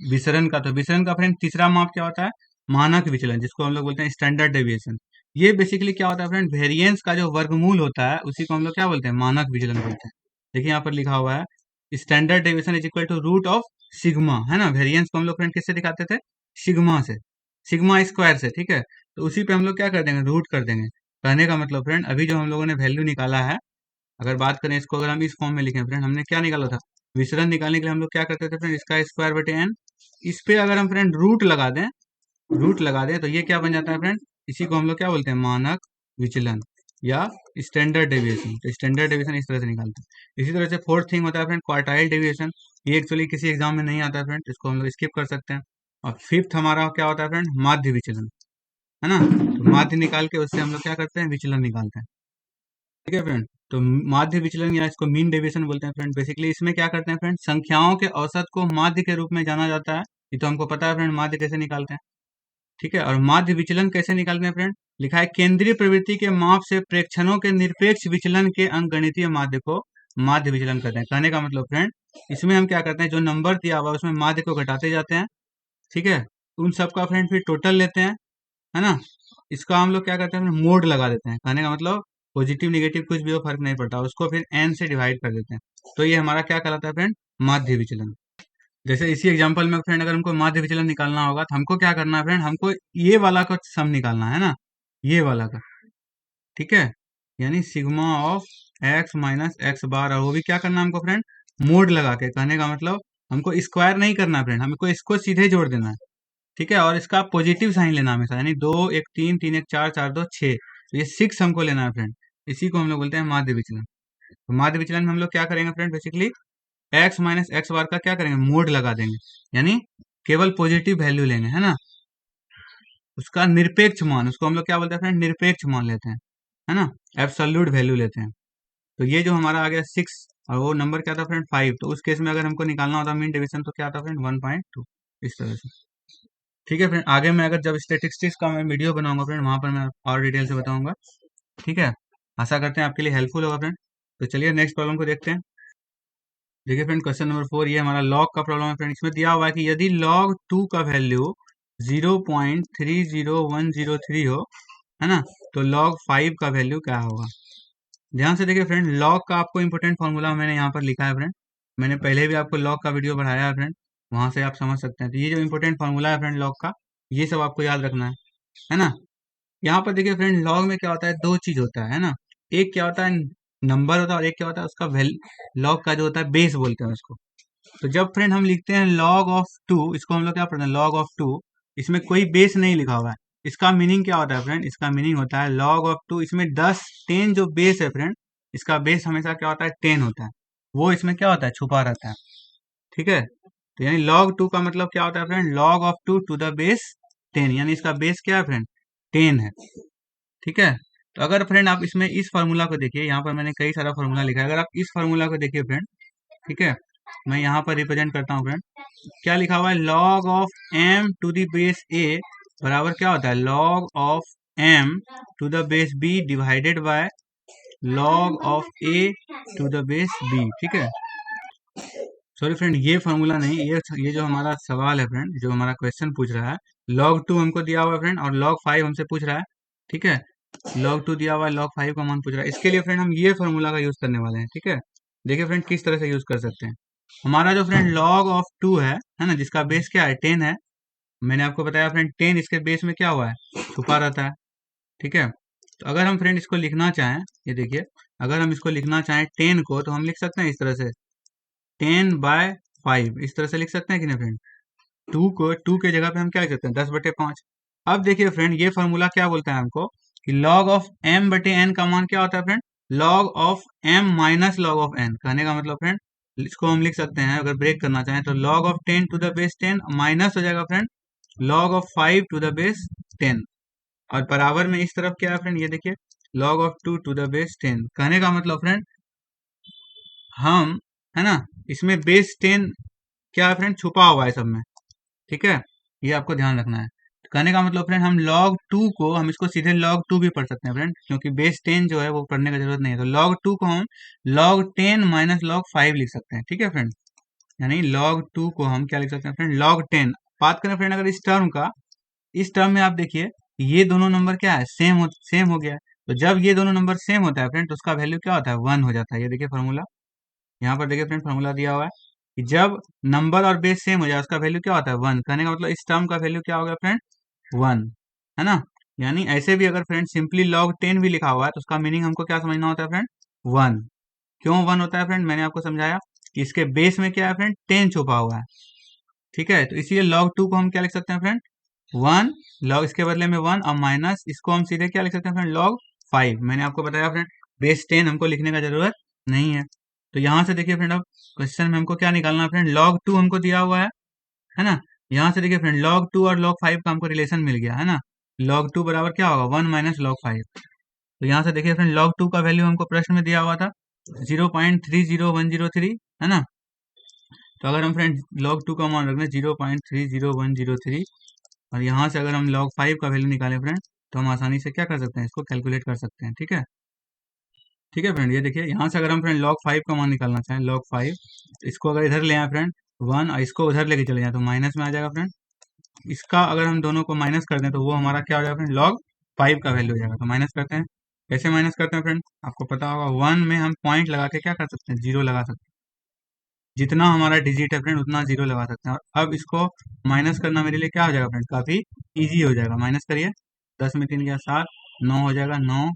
विचरण का, तो विचरण का फ्रेंड तीसरा माप क्या होता है, मानक विचलन, जिसको हम लोग बोलते हैं स्टैंडर्ड डेविएशन। ये बेसिकली क्या होता है फ्रेंड, वेरिएंस का जो वर्गमूल होता है उसी को हम लोग क्या बोलते हैं, मानक विचलन बोलते हैं। देखिए यहाँ पर लिखा हुआ है, standard deviation is equal to root of sigma, है ना। वेरिएंस को हम लोग फ्रेंड किससे दिखाते थे, सिग्मा से, सिग्मा स्क्वायर से। ठीक है, तो उसी पे हम लोग क्या कर देंगे, रूट कर देंगे। कहने का मतलब फ्रेंड, अभी जो हम लोगों ने वैल्यू निकाला है, अगर बात करें इसको, अगर हम इस फॉर्म में लिखें फ्रेंड, हमने क्या निकाला था, विचलन निकालने के लिए हम लोग क्या करते थे फ्रेंड, इसका स्क्वायर बटे एन। इस पे अगर हम फ्रेंड रूट लगा दें, रूट लगा दें, तो ये क्या बन जाता है फ्रेंड, इसी को हम लोग क्या बोलते हैं, मानक विचलन या स्टैंडर्ड डेविएशन। तो स्टैंडर्ड डेविएशन इस तरह से निकालते हैं। इसी तरह से फोर्थ थिंग होता है फ्रेंड, क्वार्टाइल डेविएशन। ये एक्चुअली किसी एग्जाम में नहीं आता है फ्रेंड, इसको हम लोग स्किप कर सकते हैं। और फिफ्थ हमारा क्या होता है फ्रेंड, माध्य विचलन, है ना। तो माध्य निकाल के उससे हम लोग क्या करते हैं, विचलन निकालते हैं। ठीक है फ्रेंड, तो माध्य विचलन या इसको मीन डेविएशन बोलते हैं फ्रेंड। बेसिकली इसमें क्या करते हैं फ्रेंड, संख्याओं के औसत को माध्य के रूप में जाना जाता है। ये तो हमको पता है फ्रेंड, माध्य कैसे निकालते हैं। ठीक है, और माध्य विचलन कैसे निकालते हैं फ्रेंड, लिखा है केंद्रीय प्रवृत्ति के माप से प्रेक्षणों के निरपेक्ष विचलन के अंकगणितीय माध्य को माध्य विचलन कहते हैं। कहने का मतलब फ्रेंड, इसमें हम क्या करते हैं, जो नंबर दिया हुआ उसमें माध्य को घटाते जाते हैं। ठीक है, उन सबका फ्रेंड फिर टोटल लेते हैं, है ना। इसका हम लोग क्या करते हैं, मोड लगा देते हैं। कहने का मतलब पॉजिटिव निगेटिव कुछ भी हो, फर्क नहीं पड़ता, उसको फिर एन से डिवाइड कर देते हैं। तो ये हमारा क्या कहलाता है फ्रेंड, माध्य विचलन। जैसे इसी एग्जांपल में फ्रेंड, अगर हमको माध्य विचलन निकालना होगा, तो हमको क्या करना है फ्रेंड, हमको ये वाला का सम निकालना है ना, ये वाला का। ठीक है, यानी sigma of x minus x bar, और वो भी क्या करना है हमको फ्रेंड, मोड लगा के। कहने का मतलब हमको स्क्वायर नहीं करना है फ्रेंड, हमको इसको सीधे जोड़ देना है। ठीक है, और इसका पॉजिटिव साइन लेना हमेशा, यानी 2 1 3 3 1 4 4 2 6, तो ये 6 हमको लेना है फ्रेंड। इसी को हम लोग बोलते हैं माध्य विचलन। तो माध्य विचलन में हम लोग क्या करेंगे friend, basically x minus x bar का क्या करेंगे, मोड लगा देंगे, यानी केवल पॉजिटिव वैल्यू लेंगे, है ना। उसका निरपेक्ष मान, उसको हम लोग क्या बोलते हैं फ्रेंड, निरपेक्ष मान लेते हैं, है ना, एब्सोल्यूट वैल्यू लेते हैं। तो ये जो हमारा आ गया 6, और वो नंबर क्या था फ्रेंड 5, तो उस केस में अगर हमको निकालना होता मीन डेविएशन, तो क्या था फ्रेंड 1.2, इस तरह से। ठीक है फ्रेंड, आगे मैं अगर जब स्टेटिस्टिक्स का मैं वीडियो बनाऊंगा फ्रेंड, वहां पर मैं और डिटेल से बताऊंगा। ठीक है, आशा करते हैं आपके लिए हेल्पफुल होगा फ्रेंड। तो चलिए नेक्स्ट प्रॉब्लम को देखते हैं। देखिए फ्रेंड क्वेश्चन नंबर 4, ये हमारा लॉग का प्रॉब्लम है फ्रेंड। इसमें दिया हुआ है कि यदि log 2 का वैल्यू 0.30103 हो, है ना, तो log 5 का वैल्यू क्या होगा। ध्यान से देखिए फ्रेंड, लॉग का आपको इंपोर्टेंट फॉर्मूला मैंने यहाँ पर लिखा है फ्रेंड। मैंने पहले भी आपको लॉग का वीडियो बढ़ाया है फ्रेंड, वहां से आप समझ सकते हैं। तो ये जो इंपोर्टेंट फॉर्मूला है फ्रेंड लॉग का, ये सब आपको याद रखना है ना। यहाँ पर देखिए फ्रेंड, लॉग में क्या होता है, दो चीज होता है ना। एक क्या होता है, नंबर होता है, और एक क्या होता है उसका लॉग का जो होता है बेस बोलते हैं उसको। तो जब फ्रेंड हम लिखते हैं log ऑफ 2, इसको हम लोग क्या पढ़ते हैं, log ऑफ 2, इसमें कोई बेस नहीं लिखा हुआ है। इसका मीनिंग क्या होता है फ्रेंड, इसका मीनिंग होता है log ऑफ 2, इसमें 10 10 जो बेस है फ्रेंड, इसका बेस हमेशा क्या होता है, 10 होता है। वो इसमें क्या होता है, छुपा रहता है। ठीक है, तो यानी log 2 का मतलब क्या होता है friend, log of 2 to the base 10, यानी इसका बेस क्या है फ्रेंड, 10 है। ठीक है, तो अगर फ्रेंड आप इसमें इस फार्मूला को देखिए, यहाँ पर मैंने कई सारा फार्मूला लिखा है, अगर आप इस फार्मूला को देखिए फ्रेंड, ठीक है, मैं यहाँ पर रिप्रेजेंट करता हूँ फ्रेंड। क्या लिखा हुआ है, log of m to the base a बराबर क्या होता है, log of m to the base b divided by log of a to the base b। ठीक है, सॉरी फ्रेंड, ये फार्मूला नहीं, ये जो हमारा सवाल है फ्रेंड, जो हमारा क्वेश्चन पूछ रहा है, log 2 हमको दिया हुआ है फ्रेंड, और log 5 हमसे पूछ रहा है। ठीक है, log 2 दिया हुआ है, log 5 का मान पूछ रहा है। इसके लिए फ्रेंड हम ये फार्मूला का यूज करने वाले हैं। ठीक है, देखिए फ्रेंड किस तरह से यूज कर सकते हैं। हमारा जो फ्रेंड log ऑफ 2 है ना, जिसका बेस क्या है, 10 है। मैंने आपको बताया फ्रेंड 10 इसके बेस में क्या हुआ है, छुपा रहता है। ठीक है, तो अगर हम फ्रेंड इसको लिखना चाहें, ये देखिए, अगर हम इसको लिखना चाहें 10 को, तो हम लिख सकते हैं इस तरह से, 10/5, इस तरह से लिख सकते हैं कि नहीं फ्रेंड। 2 के जगह पे हम क्या लिख सकते हैं, 10/5। अब देखिए फ्रेंड, ये फॉर्मूला क्या बोलता है हमको कि log ऑफ m/n का मान क्या होता है friend, log of m minus log of n। कहने का मतलब फ्रेंड, इसको हम लिख सकते हैं, अगर ब्रेक करना चाहें तो log of 10 to the base 10 minus हो जाएगा friend log of 5 to the base 10, और बराबर में इस तरफ क्या है फ्रेंड, ये देखिए, log of 2 to the base 10। कहने का मतलब फ्रेंड, हम, है ना, इसमें बेस 10 क्या है फ्रेंड, छुपा हुआ है सब में। ठीक है, ये आपको ध्यान रखना है। तो कहने का मतलब फ्रेंड, हम log 2 को, हम इसको सीधे log 2 भी पढ़ सकते हैं फ्रेंड, क्योंकि बेस 10 जो है वो पढ़ने का जरूरत नहीं है। तो log 2 को हम log 10 माइनस log 5 लिख सकते हैं। ठीक है फ्रेंड, यानी log 2 को हम क्या लिख सकते हैं फ्रेंड, log 10। बात करें फ्रेंड अगर इस टर्म का, इस टर्म में आप देखिए, ये दोनों नंबर क्या है, सेम हो गया है। तो जब ये दोनों नंबर सेम होता है फ्रेंड, तो उसका वैल्यू क्या होता है, 1 हो जाता है। ये देखिए फॉर्मूला, यहाँ पर देखिए फ्रेंड फॉर्मूला दिया हुआ है कि जब नंबर और बेस सेम हो जाए, उसका वैल्यू क्या होता है, 1। कहने का मतलब इस टर्म का वैल्यू क्या हो गया फ्रेंड, 1, है ना। यानी ऐसे भी अगर फ्रेंड सिंपली log 10 भी लिखा हुआ है, तो उसका मीनिंग हमको क्या समझना होता है फ्रेंड, 1। क्यों 1 होता है फ्रेंड, मैंने आपको समझाया कि इसके बेस में क्या है फ्रेंड, 10 छुपा हुआ है। ठीक है, तो इसीलिए log 2 को हम क्या लिख सकते हैं फ्रेंड, 1, log इसके बदले में 1, और माइनस इसको हम सीधे क्या लिख सकते हैं फ्रेंड, log 5। मैंने आपको बताया फ्रेंड, बेस 10 हमको लिखने का जरूरत नहीं है। तो यहाँ से देखिए फ्रेंड, अब क्वेश्चन में हमको क्या निकालना है फ्रेंड, log 2 हमको दिया हुआ है ना। यहाँ से देखिए फ्रेंड, log 2 और log 5 का हमको रिलेशन मिल गया है ना। log 2 बराबर क्या होगा, 1 माइनस log 5। तो यहाँ से देखिए फ्रेंड, log 2 का वैल्यू हमको प्रश्न में दिया हुआ था 0.30103, है ना। तो अगर हम फ्रेंड log 2 का मान रख दें 0.30103, और यहाँ से अगर हम log 5 का वैल्यू निकालें फ्रेंड, तो हम आसानी से क्या कर सकते हैं, इसको कैलकुलेट कर सकते हैं। ठीक है, ठीक है फ्रेंड, ये देखिए, यहाँ से अगर हम फ्रेंड log 5 का मान निकालना चाहें, log 5, इसको अगर इधर ले आए फ्रेंड 1, और इसको उधर लेके चले जाए, तो माइनस में आ जाएगा फ्रेंड। इसका अगर हम दोनों को माइनस कर दें, तो वो हमारा क्या हो जाएगा फ्रेंड, log 5 का वैल्यू हो जाएगा। तो माइनस करते हैं, कैसे माइनस करते हैं फ्रेंड, आपको पता होगा, 1 में हम पॉइंट लगा के क्या कर सकते हैं, जीरो लगा सकते हैं। जितना हमारा डिजिट है फ्रेंड, उतना जीरो लगा सकते हैं। और अब इसको माइनस करना मेरे लिए क्या हो जाएगा फ्रेंड, काफी इजी हो जाएगा। माइनस करिए, 10 में 3 गया 7, 9 हो जाएगा 9।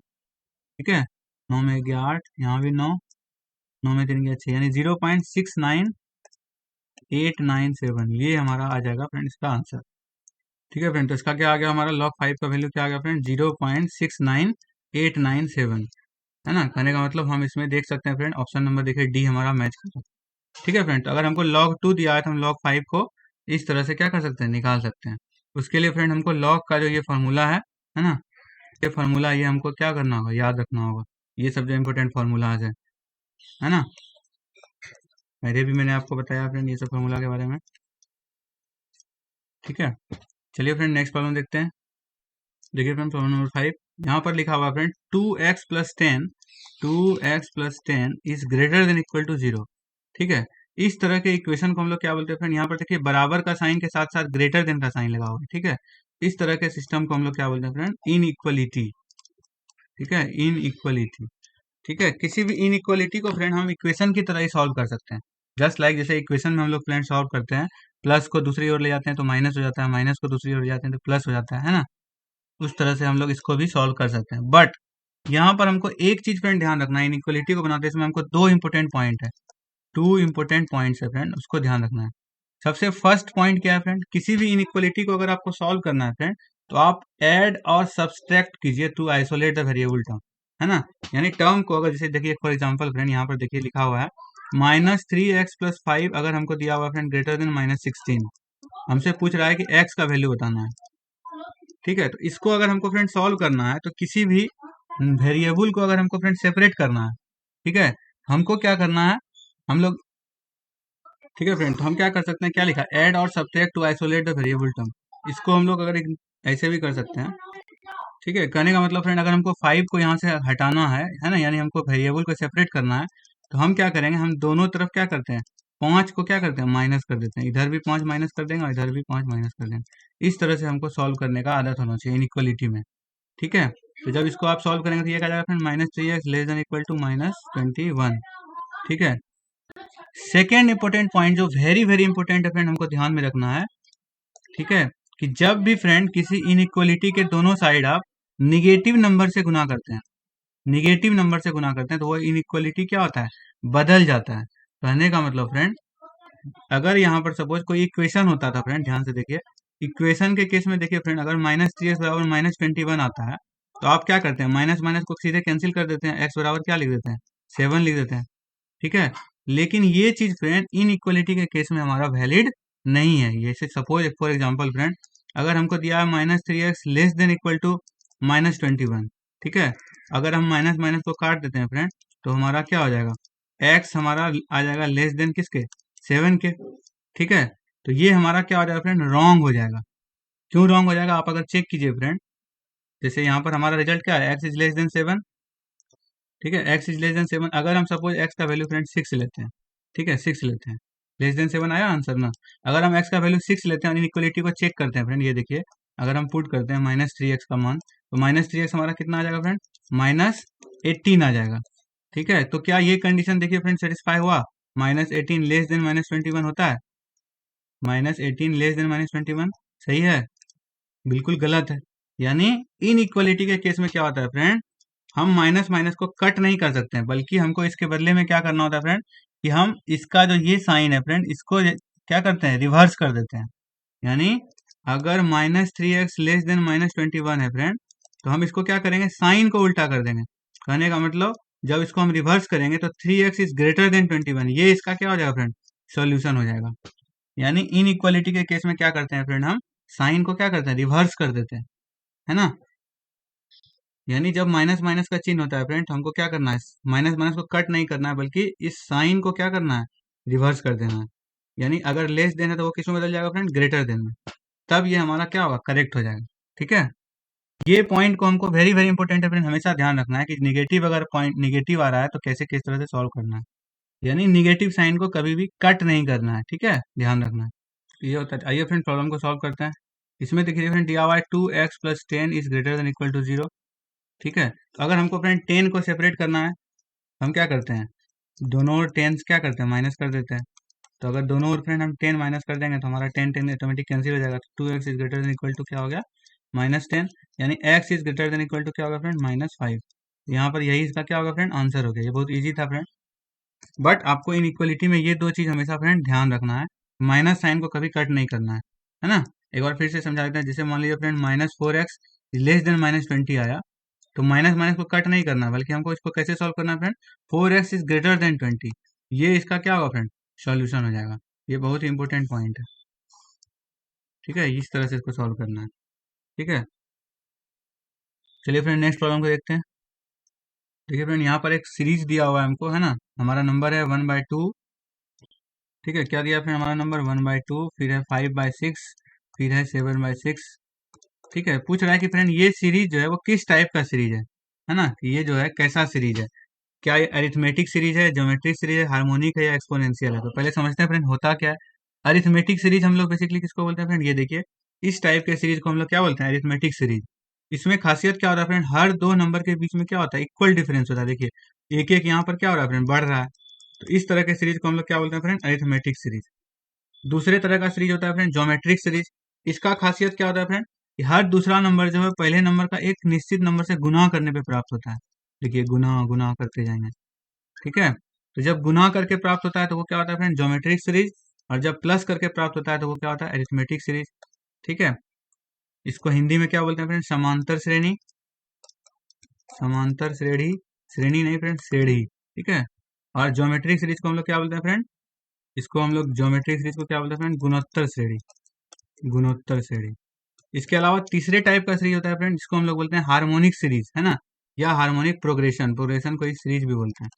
ठीक है, 9 में गया 8, यहाँ भी 9, 9 में 3 गया 6, यानी 0.69897, ये हमारा आ जाएगा फ्रेंड इसका आंसर। ठीक है फ्रेंड, तो इसका क्या आ गया, हमारा log 5 का वैल्यू क्या आ गया फ्रेंड, 0.69897, है ना। कहने का मतलब हम इसमें देख सकते हैं फ्रेंड, ऑप्शन नंबर देखिए डी हमारा मैच करता है। ठीक है फ्रेंड, तो अगर हमको log 2 दिया है, तो हम log 5 को इस तरह से क्या कर सकते हैं, निकाल सकते हैं। उसके लिए फ्रेंड हमको log का जो ये फार्मूला है ना, ये फार्मूला, ये हमको क्या करना होगा, याद रखना होगा। ये सब जो इम्पोर्टेंट फार्मूलाज है ना, पहले भी मैंने आपको बताया फ्रेंड ये सब फार्मूला के बारे में। ठीक है, चलिए फ्रेंड नेक्स्ट प्रॉब्लम देखते हैं। देखिए फ्रेंड प्रॉब्लम नंबर 5, यहाँ पर लिखा हुआ friend 2x plus 10 is greater than equal to 0। ठीक है, इस तरह के इक्वेशन को हम लोग क्या बोलते हैं फ्रेंड, यहाँ पर देखिए बराबर का साइन के साथ साथ ग्रेटर देन का साइन लगा हुआ है, ठीक है। इस तरह के सिस्टम को हम लोग क्या बोलते हैं फ्रेंड, इनइक्वलिटी, ठीक है, इनइक्वलिटी, ठीक है। किसी भी इनइक्वलिटी को फ्रेंड हम इक्वेशन की तरह ही सॉल्व कर सकते हैं, जस्ट लाइक जैसे इक्वेशन में हम लोग फ्रेंड सॉल्व करते हैं, प्लस को दूसरी ओर ले जाते हैं तो माइनस हो जाता है, माइनस को दूसरी ओर ले जाते हैं तो प्लस हो जाता है ना। उस तरह से हम लोग इसको भी सॉल्व कर सकते हैं। बट यहाँ पर हमको एक चीज फ्रेंड ध्यान रखना है, इनइक्वलिटी को बनाते समय हमको दो इंपॉर्टेंट पॉइंट है, टू इंपॉर्टेंट पॉइंट्स है फ्रेंड, उसको ध्यान रखना है। सबसे फर्स्ट पॉइंट क्या है फ्रेंड, किसी भी इनइक्वलिटी को अगर आपको सॉल्व करना है फ्रेंड, तो आप ऐड और सब्सट्रैक्ट कीजिए to isolate the variable term, है ना। यानी टर्म को अगर जैसे देखिए फॉर एग्जांपल फ्रेंड, यहाँ पर देखिए लिखा हुआ है -3x+5 अगर हमको दिया हुआ है फ्रेंड ग्रेटर देन -16, हमसे पूछ रहा है कि x का वैल्यू बताना है, ठीक है। तो इसको अगर हमको फ्रेंड सॉल्व करना है, तो किसी भी वेरिएबल को अगर हमको फ्रेंड सेपरेट करना है, ठीक है, हमको क्या करना है, हम लोग, ठीक है फ्रेंड, तो हम क्या कर सकते हैं, क्या लिखा, ऐड और subtract to isolate the variable term. इसको हम लोग अगर ऐसे भी कर सकते हैं, ठीक है। कहने का मतलब फ्रेंड, अगर हमको 5 को यहाँ से हटाना है ना, यानी हमको वेरिएबल को सेपरेट करना है, तो हम क्या करेंगे, हम दोनों तरफ क्या करते हैं, 5 को क्या करते हैं, माइनस कर देते हैं, इधर भी 5 माइनस कर देंगे और इधर भी 5 माइनस कर देंगे। इस तरह से हमको सॉल्व करने का आदत होना चाहिए इनइक्वलिटी में, ठीक है। तो जब इसको आप सॉल्व करेंगे तो ये क्या जाएगा friend, -3x less than equal to -21, ठीक है। सेकेंड इंपॉर्टेंट पॉइंट जो वेरी वेरी इंपॉर्टेंट है फ्रेंड, हमको ध्यान में रखना है, ठीक है, कि जब भी फ्रेंड किसी इनइक्वलिटी के दोनों साइड आप निगेटिव नंबर से गुना करते हैं, निगेटिव नंबर से गुना करते हैं, तो वो इनइक्वलिटी क्या होता है, बदल जाता है। कहने का मतलब फ्रेंड, अगर यहाँ पर सपोज कोई इक्वेशन होता था फ्रेंड, ध्यान से देखिए, इक्वेशन के केस में देखिए फ्रेंड, अगर -3x बराबर -21 आता है, तो आप क्या करते हैं, माइनस माइनस को सीधे कैंसिल कर देते हैं, x बराबर क्या लिख देते हैं, 7 लिख देते हैं, ठीक है। लेकिन ये चीज फ्रेंड इन इक्वलिटी के केस में हमारा वैलिड नहीं है। जैसे सपोज फॉर एग्जांपल फ्रेंड, अगर हमको दिया है -3x less than equal to -21, ठीक है, अगर हम माइनस माइनस को काट देते हैं फ्रेंड, तो हमारा क्या हो जाएगा, x हमारा आ जाएगा लेस देन किसके, 7 के, ठीक है। तो ये हमारा क्या हो जाएगा फ्रेंड, रॉन्ग हो जाएगा। क्यों रॉन्ग हो जाएगा, आप अगर चेक कीजिए फ्रेंड, जैसे यहाँ पर हमारा रिजल्ट क्या है, x इज लेस देन 7, ठीक है, x इज लेस देन 7, अगर हम सपोज x का वैल्यू फ्रेंड 6 लेते हैं, ठीक है, 6 लेते हैं, लेस देन 7 आया आंसर ना। अगर हम x का वैल्यू 6 लेते हैं और इनइक्वलिटी को चेक करते हैं फ्रेंड, ये देखिए, अगर हम पुट करते हैं -3x का मान, तो -3x हमारा कितना आ जाएगा फ्रेंड, -18 आ जाएगा, ठीक है। तो क्या ये कंडीशन देखिए फ्रेंड सेटिस्फाई हुआ, -18 लेस देन -21 होता है, -18 लेस देन -21, सही है, बिल्कुल गलत है। यानी इन इक्वलिटी के केस में क्या होता है फ्रेंड, हम माइनस माइनस को कट नहीं कर सकते हैं, बल्कि हमको इसके बदले में क्या करना होता है फ्रेंड, कि हम इसका जो ये साइन है फ्रेंड, इसको क्या करते हैं, रिवर्स कर देते हैं। यानी अगर -3x लेस देन -21 है फ्रेंड, तो हम इसको क्या करेंगे, साइन को उल्टा कर देंगे। कहने का मतलब, जब इसको हम रिवर्स करेंगे तो 3x इज ग्रेटर देन 21, ये इसका क्या हो जाएगा फ्रेंड, सॉल्यूशन हो जाएगा। यानी इन इक्वलिटी के केस में क्या करते हैं फ्रेंड, हम साइन को क्या करते हैं, रिवर्स कर देते हैं, है ना। यानी जब माइनस माइनस का चिन्ह होता है फ्रेंड, तो हमको क्या करना है, माइनस माइनस को कट नहीं करना है, बल्कि इस साइन को क्या करना है, रिवर्स कर देना है। यानी अगर लेस देन है तो वो किस में बदल जाएगा फ्रेंड, ग्रेटर देन में, तब ये हमारा क्या होगा, करेक्ट हो जाएगा, ठीक है। ये पॉइंट को हमको वेरी वेरी इंपॉर्टेंट है फ्रेंड, हमेशा ध्यान रखना है कि निगेटिव, अगर पॉइंट निगेटिव आ रहा है तो कैसे किस तरह से सॉल्व करना है। यानी निगेटिव साइन को कभी भी कट नहीं करना है, ठीक है, ध्यान रखना है। ये होता है। आइए फ्रेंड प्रॉब्लम को सॉल्व करते हैं। इसमें देखिए फ्रेंड, दिया हुआ है 2x+10 is greater than equal to 0, ठीक है। तो अगर हमको फ्रेंड 10 को सेपरेट करना है, हम क्या करते हैं, दोनों ओर 10 क्या करते हैं, माइनस कर देते हैं। तो अगर दोनों ओर फ्रेंड हम 10 माइनस कर देंगे, तो हमारा 10 10 ऑटोमेटिक कैंसिल हो जाएगा। तो 2x is greater than equal to क्या हो गया, -10, यानी x is greater than equal to क्या होगा फ्रेंड, -5। यहाँ पर यही इसका क्या होगा फ्रेंड, आंसर हो गया। ये बहुत ईजी था फ्रेंड, बट आपको इन इक्वलिटी में ये दो चीज हमेशा फ्रेंड ध्यान रखना है, माइनस साइन को कभी कट नहीं करना है ना। एक बार फिर से समझा देते हैं, जैसे मान लीजिए फ्रेंड -4x लेस देन -20 आया, तो माइनस माइनस को कट नहीं करना है, बल्कि हमको इसको कैसे सॉल्व करना है friend, 4x is greater then 20, ये इसका क्या होगा फ्रेंड, सॉल्यूशन हो जाएगा। ये बहुत ही इंपॉर्टेंट पॉइंट है, ठीक है, इस तरह से इसको सॉल्व करना है, ठीक है। चलिए फ्रेंड नेक्स्ट प्रॉब्लम को देखते हैं। देखिए फ्रेंड, यहाँ पर एक सीरीज दिया हुआ है हमको, है ना, हमारा नंबर है 1/2, ठीक है, क्या दिया फ्रेंड, हमारा नंबर 1/2, फिर है 5/6, फिर है 7/6, ठीक है। पूछ रहा है कि फ्रेंड ये सीरीज जो है वो किस टाइप का सीरीज है ना, ये जो है कैसा सीरीज है। क्या ये अरिथमेटिक सीरीज है, ज्योमेट्रिक सीरीज है, हार्मोनिक है या एक्सपोनेंशियल है? तो पहले समझते हैं फ्रेंड होता क्या है। अरिथमेटिक सीरीज हम लोग बेसिकली किसको बोलते हैं फ्रेंड, ये देखिए इस टाइप के सीरीज को हम लोग क्या बोलते हैं, अरिथमेटिक सीरीज। इसमें खासियत क्या हो रहा है फ्रेंड, हर दो नंबर के बीच में क्या होता है, इक्वल डिफरेंस होता है। देखिए एक एक यहाँ पर क्या हो रहा है फ्रेंड, बढ़ रहा है। तो इस तरह के सीरीज को हम लोग क्या बोलते हैं फ्रेंड, अरिथमेटिक सीरीज। दूसरे तरह का सीरीज होता है फ्रेंड ज्योमेट्रिक सीरीज। इसका खासियत क्या होता है फ्रेंड, कि हर दूसरा नंबर जो है पहले नंबर का एक निश्चित नंबर से गुना करने पे प्राप्त होता है। देखिए गुना गुना करते जाएंगे, ठीक है। तो जब गुना करके प्राप्त होता है तो वो क्या होता है फ्रेंड, ज्योमेट्रिक सीरीज। और जब प्लस करके प्राप्त होता है तो वो क्या होता है, अरिथमेटिक सीरीज। ठीक है। इसको हिंदी में क्या बोलते हैं फ्रेंड, समांतर श्रेणी। समांतर श्रेणी, श्रेणी नहीं फ्रेंड, श्रेणी। ठीक है। और ज्योमेट्रिक सीरीज को हम लोग क्या बोलते हैं फ्रेंड, इसको हम लोग ज्योमेट्रिक सीरीज को क्या बोलते हैं फ्रेंड, गुणोत्तर श्रेणी। गुणोत्तर श्रेणी। इसके अलावा तीसरे टाइप का सीरीज होता है फ्रेंड, जिसको हम लोग बोलते हैं हार्मोनिक सीरीज, है ना, या हार्मोनिक प्रोग्रेशन। प्रोग्रेशन को इस सीरीज भी बोलते हैं।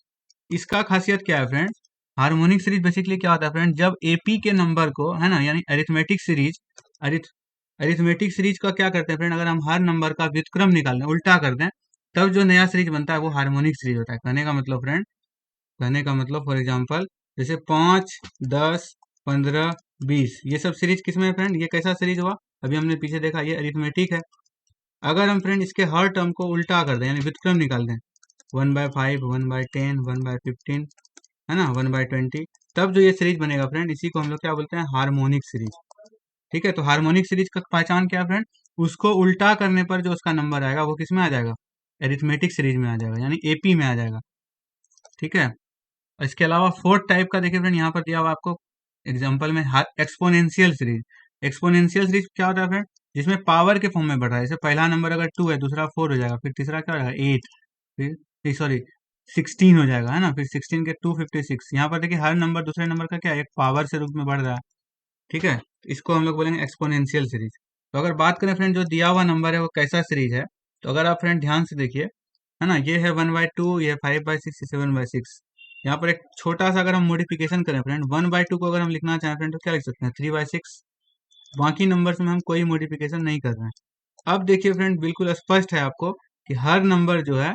इसका खासियत क्या है फ्रेंड, हार्मोनिक सीरीज बेसिकली क्या होता है फ्रेंड, जब एपी के नंबर को, है ना, यानी अरिथमेटिक सीरीज, अरिथमेटिक सीरीज का क्या करते हैं फ्रेंड, अगर हम हर नंबर का व्युत्क्रम निकाल दें, उल्टा कर दें, तब जो नया सीरीज बनता है वो हार्मोनिक सीरीज होता है। कहने का मतलब फ्रेंड, कहने का मतलब फॉर एग्जाम्पल जैसे 5, 10, 15, 20, ये सब सीरीज किसमें है फ्रेंड, ये कैसा सीरीज हुआ, अभी हमने पीछे देखा, ये अरिथमेटिक है। अगर हम फ्रेंड इसके हर टर्म को उल्टा कर दें, यानी व्युत्क्रम निकाल दें, 1/5, 1/10, 1/15, है ना, 1/20, तब जो ये सीरीज बनेगा फ्रेंड, इसी को हम लोग क्या बोलते हैं, हार्मोनिक सीरीज। ठीक है। तो हार्मोनिक सीरीज का पहचान क्या है फ्रेंड, उसको उल्टा करने पर जो उसका नंबर आएगा वो किस में आ जाएगा, अरिथमेटिक सीरीज में आ जाएगा, यानी एपी में आ जाएगा। ठीक है। इसके अलावा फोर्थ टाइप का देखिए फ्रेंड, यहाँ पर दिया हुआ आपको एग्जांपल में, एक्सपोनेंशियल सीरीज। एक्सपोनेंशियल सीरीज क्या होता है फ्रेंड, जिसमें पावर के फॉर्म में बढ़ रहा है। जैसे पहला नंबर अगर 2 है, दूसरा 4 हो जाएगा, फिर तीसरा क्या हो जाएगा 8, फिर सॉरी 16 हो जाएगा, है ना, फिर 16 के 256। यहाँ पर देखिए हर नंबर दूसरे नंबर का क्या है, एक पावर से रूप में बढ़ रहा है। ठीक है। इसको हम लोग बोलेंगे एक्सपोनेंशियल सीरीज। तो अगर बात करें फ्रेंड, जो दिया हुआ नंबर है वो कैसा सीरीज है, तो अगर आप फ्रेंड ध्यान से देखिए, है ना, ये है 1/2, ये 5/6, ये 7/6। यहाँ पर एक छोटा सा अगर हम मॉडिफिकेशन करें फ्रेंड, 1/2 को अगर हम लिखना चाहें फ्रेंड तो क्या लिख सकते हैं, 3/6। बाकी नंबर्स में हम कोई मॉडिफिकेशन नहीं कर रहे हैं। अब देखिए फ्रेंड, बिल्कुल स्पष्ट है आपको कि हर नंबर जो है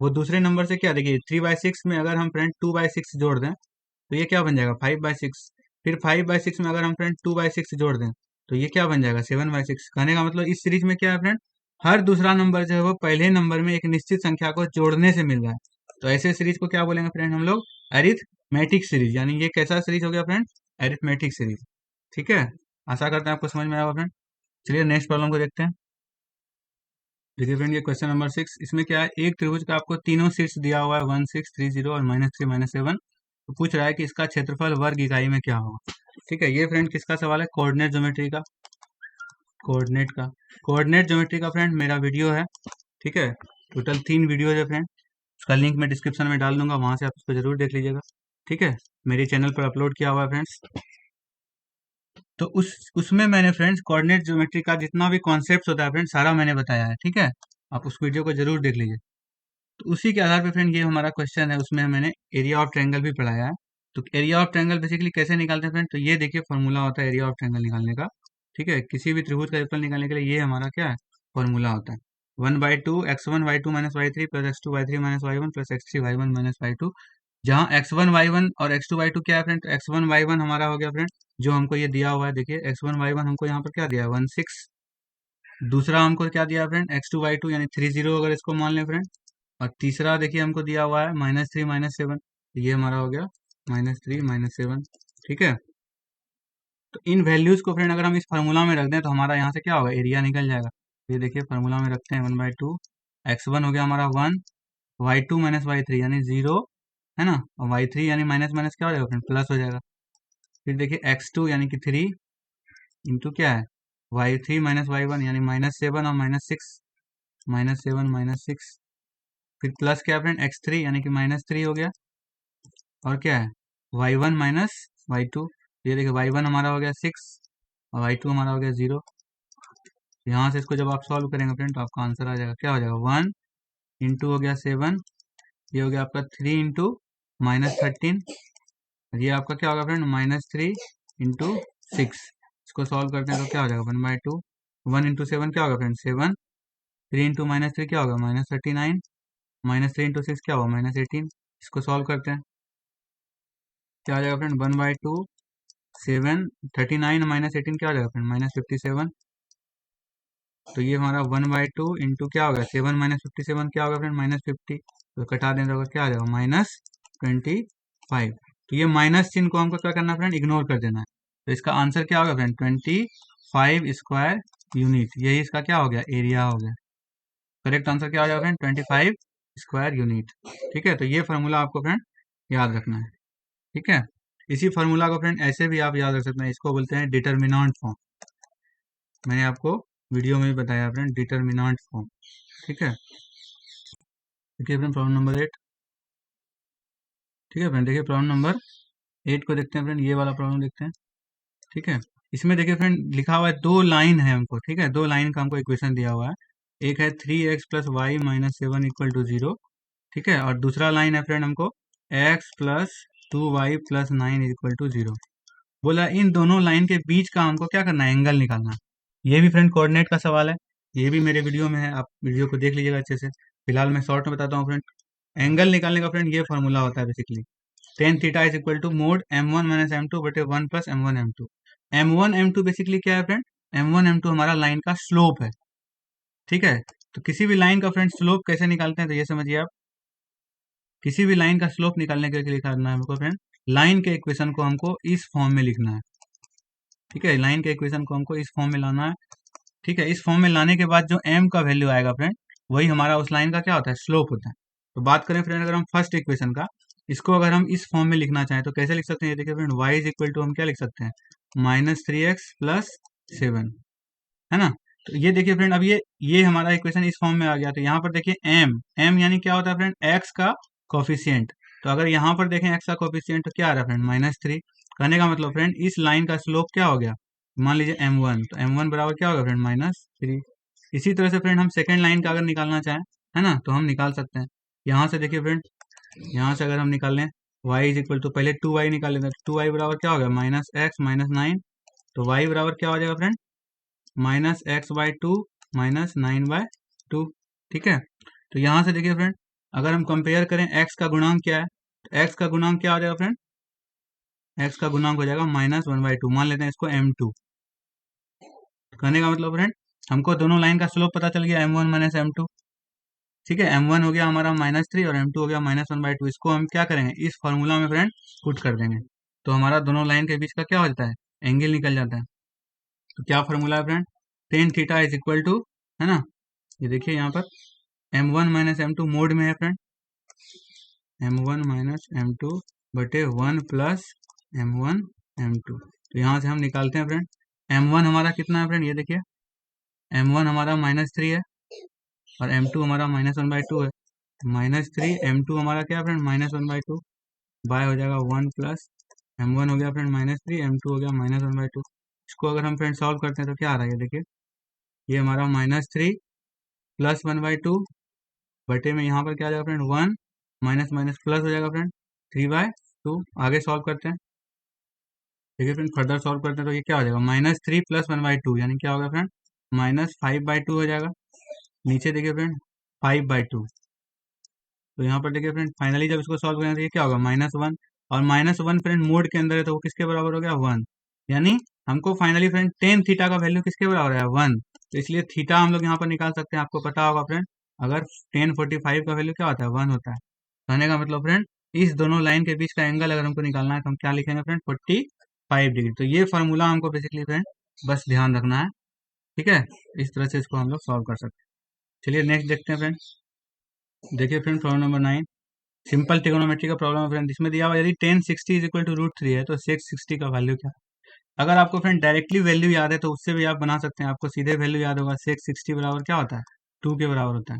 वो दूसरे नंबर से क्या, देखिए 3/6 में अगर हम फ्रेंड 2/6 जोड़ दें तो ये क्या बन जाएगा, 5/6। फिर 5/6 में अगर हम फ्रेंड 2/6 जोड़ दें तो ये क्या बन जाएगा, 7/6। कहने का मतलब इस सीरीज में क्या है फ्रेंड, हर दूसरा नंबर जो है वो पहले नंबर में एक निश्चित संख्या को जोड़ने से मिल रहा है। तो ऐसे सीरीज को क्या बोलेंगे फ्रेंड हम लोग, अरिथमेटिक सीरीज। यानी ये कैसा सीरीज हो गया फ्रेंड, अरिथमेटिक सीरीज। ठीक है। आशा करते हैं आपको समझ में आया होगा फ्रेंड। चलिए नेक्स्ट प्रॉब्लम को देखते हैं। देखिए फ्रेंड, ये क्वेश्चन नंबर 6, इसमें क्या है, एक त्रिभुज का आपको तीनों शीर्ष दिया हुआ है, 1, 6, 3, 0 और -3, -7। तो पूछ रहा है कि इसका क्षेत्रफल वर्ग इकाई में क्या होगा। ठीक है। ये फ्रेंड किसका सवाल है, कोऑर्डिनेट ज्योमेट्री का। कोऑर्डिनेट का, कोऑर्डिनेट ज्योमेट्री का फ्रेंड मेरा वीडियो है। ठीक है। टोटल 3 वीडियो है फ्रेंड, उसका लिंक मैं डिस्क्रिप्शन में डाल दूंगा, वहां से आप उसको जरूर देख लीजिएगा। ठीक है। मेरे चैनल पर अपलोड किया हुआ है फ्रेंड्स। तो उसमें मैंने फ्रेंड्स कोऑर्डिनेट ज्योमेट्री का जितना भी कॉन्सेप्ट होता है फ्रेंड्स, सारा मैंने बताया है। ठीक है। आप उस वीडियो को जरूर देख लीजिए। तो उसी के आधार पे फ्रेंड ये हमारा क्वेश्चन है, उसमें मैंने एरिया ऑफ ट्रायंगल भी पढ़ाया है। तो एरिया ऑफ ट्रायंगल बेसिकली कैसे निकालते हैं फ्रेंड, तो ये देखिए फॉर्मूला होता है एरिया ऑफ ट्रायंगल निकालने का। ठीक है। किसी भी त्रिभुज का क्षेत्रफल निकालने के लिए ये हमारा क्या है, फॉर्मूला होता है। 1/2 x1 y2 -y3 plus x2 y3 -y1 plus x3 y1 -y2। जहाँ x1 y1 और x2 y2 क्या है फ्रेंड, तो x1 y1 हमारा हो गया फ्रेंड, जो हमको ये दिया हुआ है। देखिए x1 y1 हमको यहाँ पर क्या दिया है, 1/6। दूसरा हमको क्या दिया है फ्रेंड, x2 y2 यानी 3/0 अगर इसको मान लें फ्रेंड। और तीसरा देखिए हमको दिया हुआ है -3 -7, ये हमारा हो गया -3 -7। ठीक है। तो इन वैल्यूज को फ्रेंड अगर हम इस फार्मूला में रख दें तो हमारा यहाँ से क्या होगा, एरिया निकल जाएगा। ये देखिए फार्मूला में रखते हैं, 1/2 x1 हो गया हमारा 1, y2 -y3 यानी 0, है ना, और y3 यानी माइनस माइनस क्या हो जाएगा फ्रेंड, प्लस हो जाएगा। फिर देखिए x2 यानी कि 3 इंटू क्या है, y3 -y1 यानी -7 और -6, -7 -6। फिर प्लस क्या है फ्रेंड, x3 यानी कि -3 हो गया, और क्या है y1 -y2। ये देखिए y1 हमारा हो गया 6 और y2 हमारा हो गया 0। यहाँ से इसको जब आप सॉल्व करेंगे फ्रेंड तो आपका आंसर आ जाएगा, क्या हो जाएगा, 1 इंटू हो गया 7, ये हो गया आपका 3 इंटू -13, ये आपका क्या होगा फ्रेंड, -3 इंटू 6। इसको सॉल्व करते हैं तो क्या हो जाएगा, 1/2, 1 इंटू 7 क्या होगा फ्रेंड, 7, 3 इंटू -3 क्या होगा, -39, -3 इंटू 6 क्या होगा, -18। इसको सॉल्व करते हैं, क्या आ जाएगा फ्रेंड, 1/2 7 39 माइनस 18 क्या हो जाएगा फ्रेंड, -57। तो ये हमारा 1/2 इंटू क्या होगा, 7 माइनस 57 क्या होगा फ्रेंड, -50। तो कटा देने होगा, क्या आ जाएगा, -25। तो ये माइनस चिन्ह को हमको क्या करना है फ्रेंड, इग्नोर कर देना है। तो इसका आंसर क्या होगा फ्रेंड, 25 स्क्वायर यूनिट। यही इसका क्या हो गया, एरिया हो गया। करेक्ट आंसर क्या हो जाएगा फ्रेंड, 25 स्क्वायर यूनिट। ठीक है, तो ये फार्मूला आपको फ्रेंड याद रखना है। ठीक है, इसी फार्मूला को फ्रेंड ऐसे भी आप याद रख सकते हैं, इसको बोलते हैं डिटर्मिनेंट फॉर्म। मैंने आपको वीडियो में भी बताया फ्रेंड, डिटर्मिनेंट फॉर्म। ठीक है, देखिए फ्रेंड प्रॉब्लम नंबर 8। ठीक है फ्रेंड, देखिए प्रॉब्लम नंबर 8 को देखते हैं फ्रेंड, ये वाला प्रॉब्लम देखते हैं। ठीक है, इसमें देखिए फ्रेंड लिखा हुआ है, दो लाइन है हमको। ठीक है, दो लाइन का हमको इक्वेशन दिया हुआ है। एक है 3x plus y minus 7 equal to 0। ठीक है, और दूसरा लाइन है फ्रेंड हमको x plus 2y plus 9 equal to 0। बोला इन दोनों लाइन के बीच का हमको क्या करना है, एंगल निकालना है। ये भी फ्रेंड कोऑर्डिनेट का सवाल है, ये भी मेरे वीडियो में है, आप वीडियो को देख लीजिएगा अच्छे से। फिलहाल मैं शॉर्ट में बताता हूँ फ्रेंड। एंगल निकालने का फ्रेंड ये फॉर्मूला होता है basically, tan theta is equal to mod m1 minus m2 बटे 1 plus m1 m2। m1 m2 basically क्या है फ्रेंड, m1 m2 हमारा लाइन का स्लोप है। ठीक है, तो किसी भी लाइन का फ्रेंड स्लोप कैसे निकालते हैं, तो ये समझिए आप, किसी भी लाइन का स्लोप निकालने के लिए करना है हमको फ्रेंड, लाइन के इक्वेशन को हमको इस फॉर्म में लिखना है। ठीक है, लाइन के इक्वेशन को हमको इस फॉर्म में लाना है। ठीक है, इस फॉर्म में लाने के बाद जो m का वैल्यू आएगा फ्रेंड, वही हमारा उस लाइन का क्या होता है, स्लोप होता है। तो बात करें फ्रेंड अगर हम फर्स्ट इक्वेशन का, इसको अगर हम इस फॉर्म में लिखना चाहें तो कैसे लिख सकते हैं, ये देखिए friend, y is equal to हम क्या लिख सकते हैं, -3x प्लस 7, है ना। तो ये देखिए फ्रेंड, अब ये हमारा इक्वेशन इस फॉर्म में आ गया। तो यहाँ पर देखिए m यानी क्या होता है फ्रेंड, x का कोफिशियंट। तो अगर यहाँ पर देखें x का कोफिशियंट तो क्या आ रहा है फ्रेंड, -3। कहने का मतलब फ्रेंड इस लाइन का स्लोप क्या हो गया, मान लीजिए m1, तो m1 बराबर क्या होगा फ्रेंड, -3। इसी तरह से फ्रेंड हम सेकेंड लाइन का अगर निकालना चाहें, है ना, तो हम निकाल सकते हैं। यहाँ से देखिए फ्रेंड, यहाँ से अगर हम निकाल लें y इज इक्वल टू, पहले 2y निकाल लेते हैं, 2y बराबर क्या हो गया, -x माइनस 9। तो y बराबर क्या हो जाएगा फ्रेंड, -x/2 -9/2। ठीक है, तो यहाँ से देखिए फ्रेंड, अगर हम कंपेयर करें x का गुणांक क्या है, तो x का गुणांक क्या हो जाएगा फ्रेंड, x का गुणांक हो जाएगा -1/2। मान लेते हैं इसको m2। कहने का मतलब फ्रेंड हमको दोनों लाइन का स्लोप पता चल गया, m1 माइनस m2। ठीक है, m1 हो गया हमारा -3 और m2 हो गया -1/2। इसको हम क्या करेंगे, इस फॉर्मूला में फ्रेंड पुट कर देंगे, तो हमारा दोनों लाइन के बीच का क्या हो जाता है, एंगल निकल जाता है। तो क्या फॉर्मूला है friend, tan theta is equal to, है ना, ये देखिए यहाँ पर m1 माइनस m2 मोड में है फ्रेंड, m1 माइनस m2 बटे 1 प्लस m1 m2। तो यहाँ से हम निकालते हैं फ्रेंड, m1 हमारा कितना है फ्रेंड, ये देखिए m1 हमारा -3 है और m2 हमारा -1/2 है। -3 m2 हमारा क्या है फ्रेंड, -1/2, बाय हो जाएगा 1 प्लस m1 हो गया फ्रेंड -3, m2 हो गया -1/2। इसको अगर हम फ्रेंड सॉल्व करते हैं तो क्या आ रहा है, ये देखिए, ये हमारा -3 प्लस 1/2 बटे में यहाँ पर क्या आ जाएगा फ्रेंड, 1 माइनस माइनस प्लस हो जाएगा फ्रेंड 3/2। आगे सॉल्व करते हैं, देखिए फ्रेंड फर्दर सॉल्व करते हैं तो ये क्या हो जाएगा, -3 प्लस 1/2 यानी क्या होगा फ्रेंड, -5/2 हो जाएगा। नीचे देखिए फ्रेंड 5/2। तो यहाँ पर देखिए फ्रेंड फाइनली जब इसको सॉल्व करेंगे तो ये क्या होगा, -1। और -1 फ्रेंड मोड के अंदर है तो वो किसके बराबर हो गया, 1। यानी हमको फाइनली फ्रेंड टेन थीटा का वैल्यू किसके बराबर है, 1। तो इसलिए थीटा हम लोग यहाँ पर निकाल सकते हैं, आपको पता होगा फ्रेंड, अगर 1045 का वैल्यू क्या होता है, 1 होता है। कहने का मतलब फ्रेंड इस दोनों लाइन के बीच का एंगल अगर हमको निकालना है तो हम क्या लिखेंगे फ्रेंड, 45 डिग्री। तो ये फार्मूला हमको बेसिकली फ्रेंड बस ध्यान रखना है। ठीक है, इस तरह से इसको हम लोग सॉल्व कर सकते हैं। चलिए नेक्स्ट देखते हैं फ्रेंड। देखिए friend problem number 9, simple trigonometry का प्रॉब्लम है फ्रेंड। इसमें दिया हुआ यदि 1060 इज इक्वल टू √3 है तो sec 60 का वैल्यू क्या है। अगर आपको फ्रेंड डायरेक्टली वैल्यू याद है तो उससे भी आप बना सकते हैं, आपको सीधे वैल्यू याद होगा, sec 60 बराबर क्या होता है, 2 के बराबर होता है,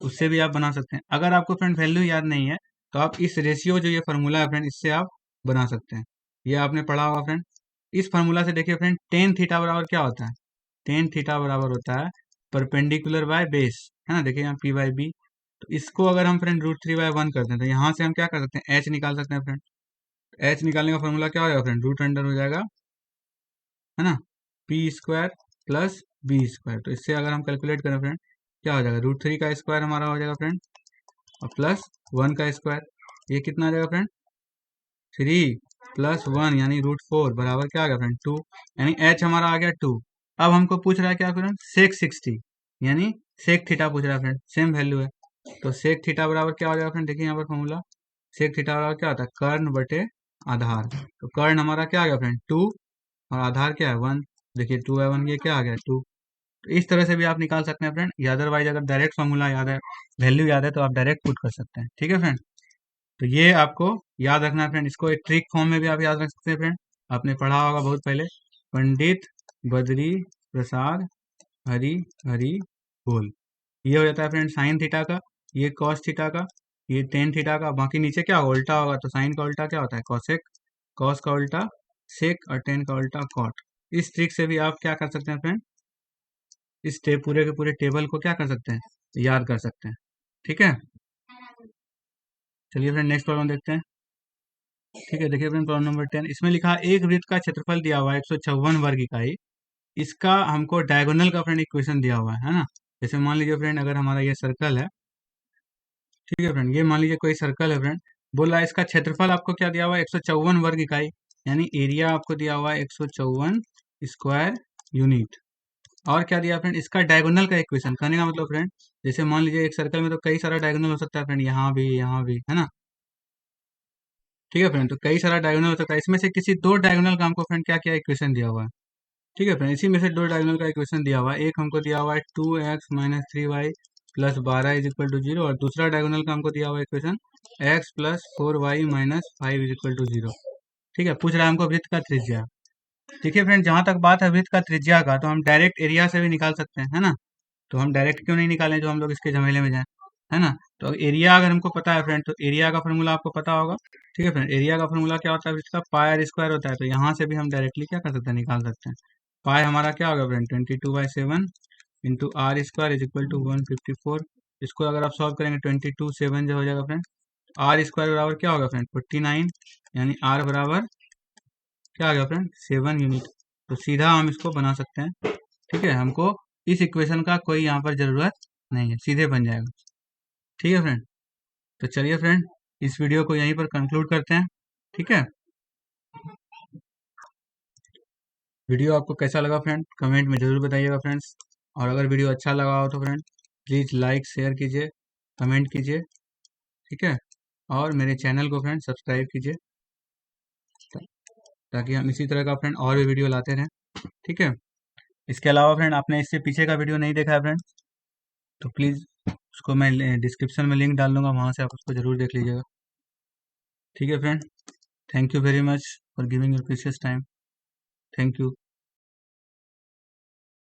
उससे भी आप बना सकते हैं। अगर आपको फ्रेंड वैल्यू याद नहीं है तो आप इस रेशियो जो ये फार्मूला है फ्रेंड, इससे आप बना सकते हैं। ये आपने पढ़ा होगा फ्रेंड। इस फार्मूला से देखिए फ्रेंड टेन थीटा बराबर क्या होता है, टेन थीटा बराबर होता है परपेंडिकुलर बाय बेस, है ना, देखिए यहाँ p/b। तो इसको अगर हम फ्रेंड √3/1 करते हैं तो यहाँ से हम क्या कर सकते हैं, h निकाल सकते हैं फ्रेंड। एच निकालने का फॉर्मूला क्या हो जाएगा फ्रेंड, रूट अंडर हो जाएगा, है ना, p² प्लस b²। तो इससे अगर हम कैलकुलेट करें फ्रेंड क्या हो जाएगा, √3 का स्क्वायर हमारा हो जाएगा फ्रेंड और प्लस 1 का स्क्वायर। ये कितना आ जाएगा फ्रेंड, 3 + 1 यानी √4 बराबर क्या आ गया फ्रेंड, 2। यानी एच हमारा आ गया 2। अब हमको पूछ रहा है क्या फ्रेंड, सेक 60 यानी सेक थीटा पूछ रहा है फ्रेंड, सेम वैल्यू है। तो सेक थीटा बराबर क्या हो जाएगा फ्रेंड, देखिए यहाँ पर फॉर्मूला, सेक थीटा बराबर क्या होता है, कर्ण बटे आधार। तो कर्ण हमारा क्या आ गया फ्रेंड, 2 और आधार क्या है 1। देखिए 2/1 ये क्या आ गया 2। तो इस तरह से भी आप निकाल सकते हैं फ्रेंड, या अदरवाइज अगर डायरेक्ट फॉर्मूला याद है, वैल्यू याद है, तो आप डायरेक्ट पुट कर सकते हैं। ठीक है फ्रेंड, तो ये आपको याद रखना है फ्रेंड। इसको एक ट्रिक फॉर्म में भी आप याद रख सकते हैं फ्रेंड, आपने पढ़ा होगा बहुत पहले, पंडित बद्री प्रसाद हरी हरी बोल। ये हो जाता है फ्रेंड साइन थीटा का, ये कॉस थीटा का, ये टेन थीटा का। बाकी नीचे क्या होगा, उल्टा होगा, तो साइन का उल्टा क्या होता है कॉसेक, कॉस का उल्टा सेक और टेन का उल्टा कॉट। इस ट्रिक से भी आप क्या कर सकते हैं फ्रेंड, इस पूरे के पूरे टेबल को क्या कर सकते हैं, याद कर सकते हैं। ठीक है, चलिए फ्रेंड नेक्स्ट प्रॉब्लम देखते हैं। ठीक है, देखिए फ्रेंड प्रॉब्लम नंबर 10, इसमें लिखा है एक वृत्त का क्षेत्रफल दिया हुआ है 154 वर्ग इकाई, इसका हमको डायगोनल का फ्रेंड इक्वेशन दिया हुआ है ना। जैसे मान लीजिए फ्रेंड अगर हमारा ये सर्कल है, ठीक है फ्रेंड, ये मान लीजिए कोई सर्कल है फ्रेंड, बोल रहा है इसका क्षेत्रफल आपको क्या दिया हुआ है 154 वर्ग इकाई, यानी एरिया आपको दिया हुआ है 154 स्क्वायर यूनिट। और क्या दिया फ्रेंड, इसका डायगोनल का इक्वेशन। कहने का मतलब फ्रेंड, जैसे मान लीजिए एक सर्कल में तो कई सारा डायगोनल हो सकता है फ्रेंड, यहाँ भी है ना। ठीक है फ्रेंड, तो कई सारा डायगोनल हो सकता है, इसमें से किसी दो डायगोनल का हमको फ्रेंड क्या क्या इक्वेशन दिया हुआ है। ठीक है फ्रेंड, इसी में से दो डायगोनल का इक्वेशन दिया हुआ है, एक हमको दिया हुआ है 2x - 3y + 12 = 0, और दूसरा डायगोनल का हमको दिया हुआ है इक्वेशन x + 4y - 5 = 0। ठीक है, पूछ रहा है हमको वृत्त का त्रिज्या। देखिए फ्रेंड, जहां तक बात है वृत्त का त्रिज्या का, तो हम डायरेक्ट एरिया से भी निकाल सकते हैं, है ना। तो हम डायरेक्ट क्यों नहीं निकालें, जो हम लोग इसके झमेले में जाएं, है ना। तो एरिया अगर हमको पता है फ्रेंड, तो एरिया का फॉर्मूला आपको पता होगा। ठीक है फ्रेंड, एरिया का फॉर्मूला क्या होता है, इसका पाई r² होता है। तो यहाँ से भी हम डायरेक्टली क्या कर सकते हैं, निकाल सकते हैं। पाई हमारा क्या होगा फ्रेंड, 22/7 इंटू r² = 154। इसको अगर आप सॉल्व करेंगे 22/7 जो हो जाएगा फ्रेंड, r² बराबर क्या होगा फ्रेंड 49, यानी r बराबर क्या आ गया फ्रेंड 7 यूनिट। तो सीधा हम इसको बना सकते हैं। ठीक है, हमको इस इक्वेशन का कोई यहाँ पर जरूरत नहीं है, सीधे बन जाएगा। ठीक है फ्रेंड, तो चलिए फ्रेंड इस वीडियो को यहीं पर कंक्लूड करते हैं। ठीक है, वीडियो आपको कैसा लगा फ्रेंड, कमेंट में जरूर बताइएगा फ्रेंड्स। और अगर वीडियो अच्छा लगा हो तो फ्रेंड प्लीज़ लाइक शेयर कीजिए, कमेंट कीजिए। ठीक है, और मेरे चैनल को फ्रेंड सब्सक्राइब कीजिए, ताकि हम इसी तरह का फ्रेंड और भी वीडियो लाते रहें। ठीक है, इसके अलावा फ्रेंड आपने इससे पीछे का वीडियो नहीं देखा है फ्रेंड, तो प्लीज़ उसको मैं डिस्क्रिप्शन में लिंक डाल दूंगा, वहाँ से आप उसको ज़रूर देख लीजिएगा। ठीक है friend, thank you very much for giving your precious time. Thank you.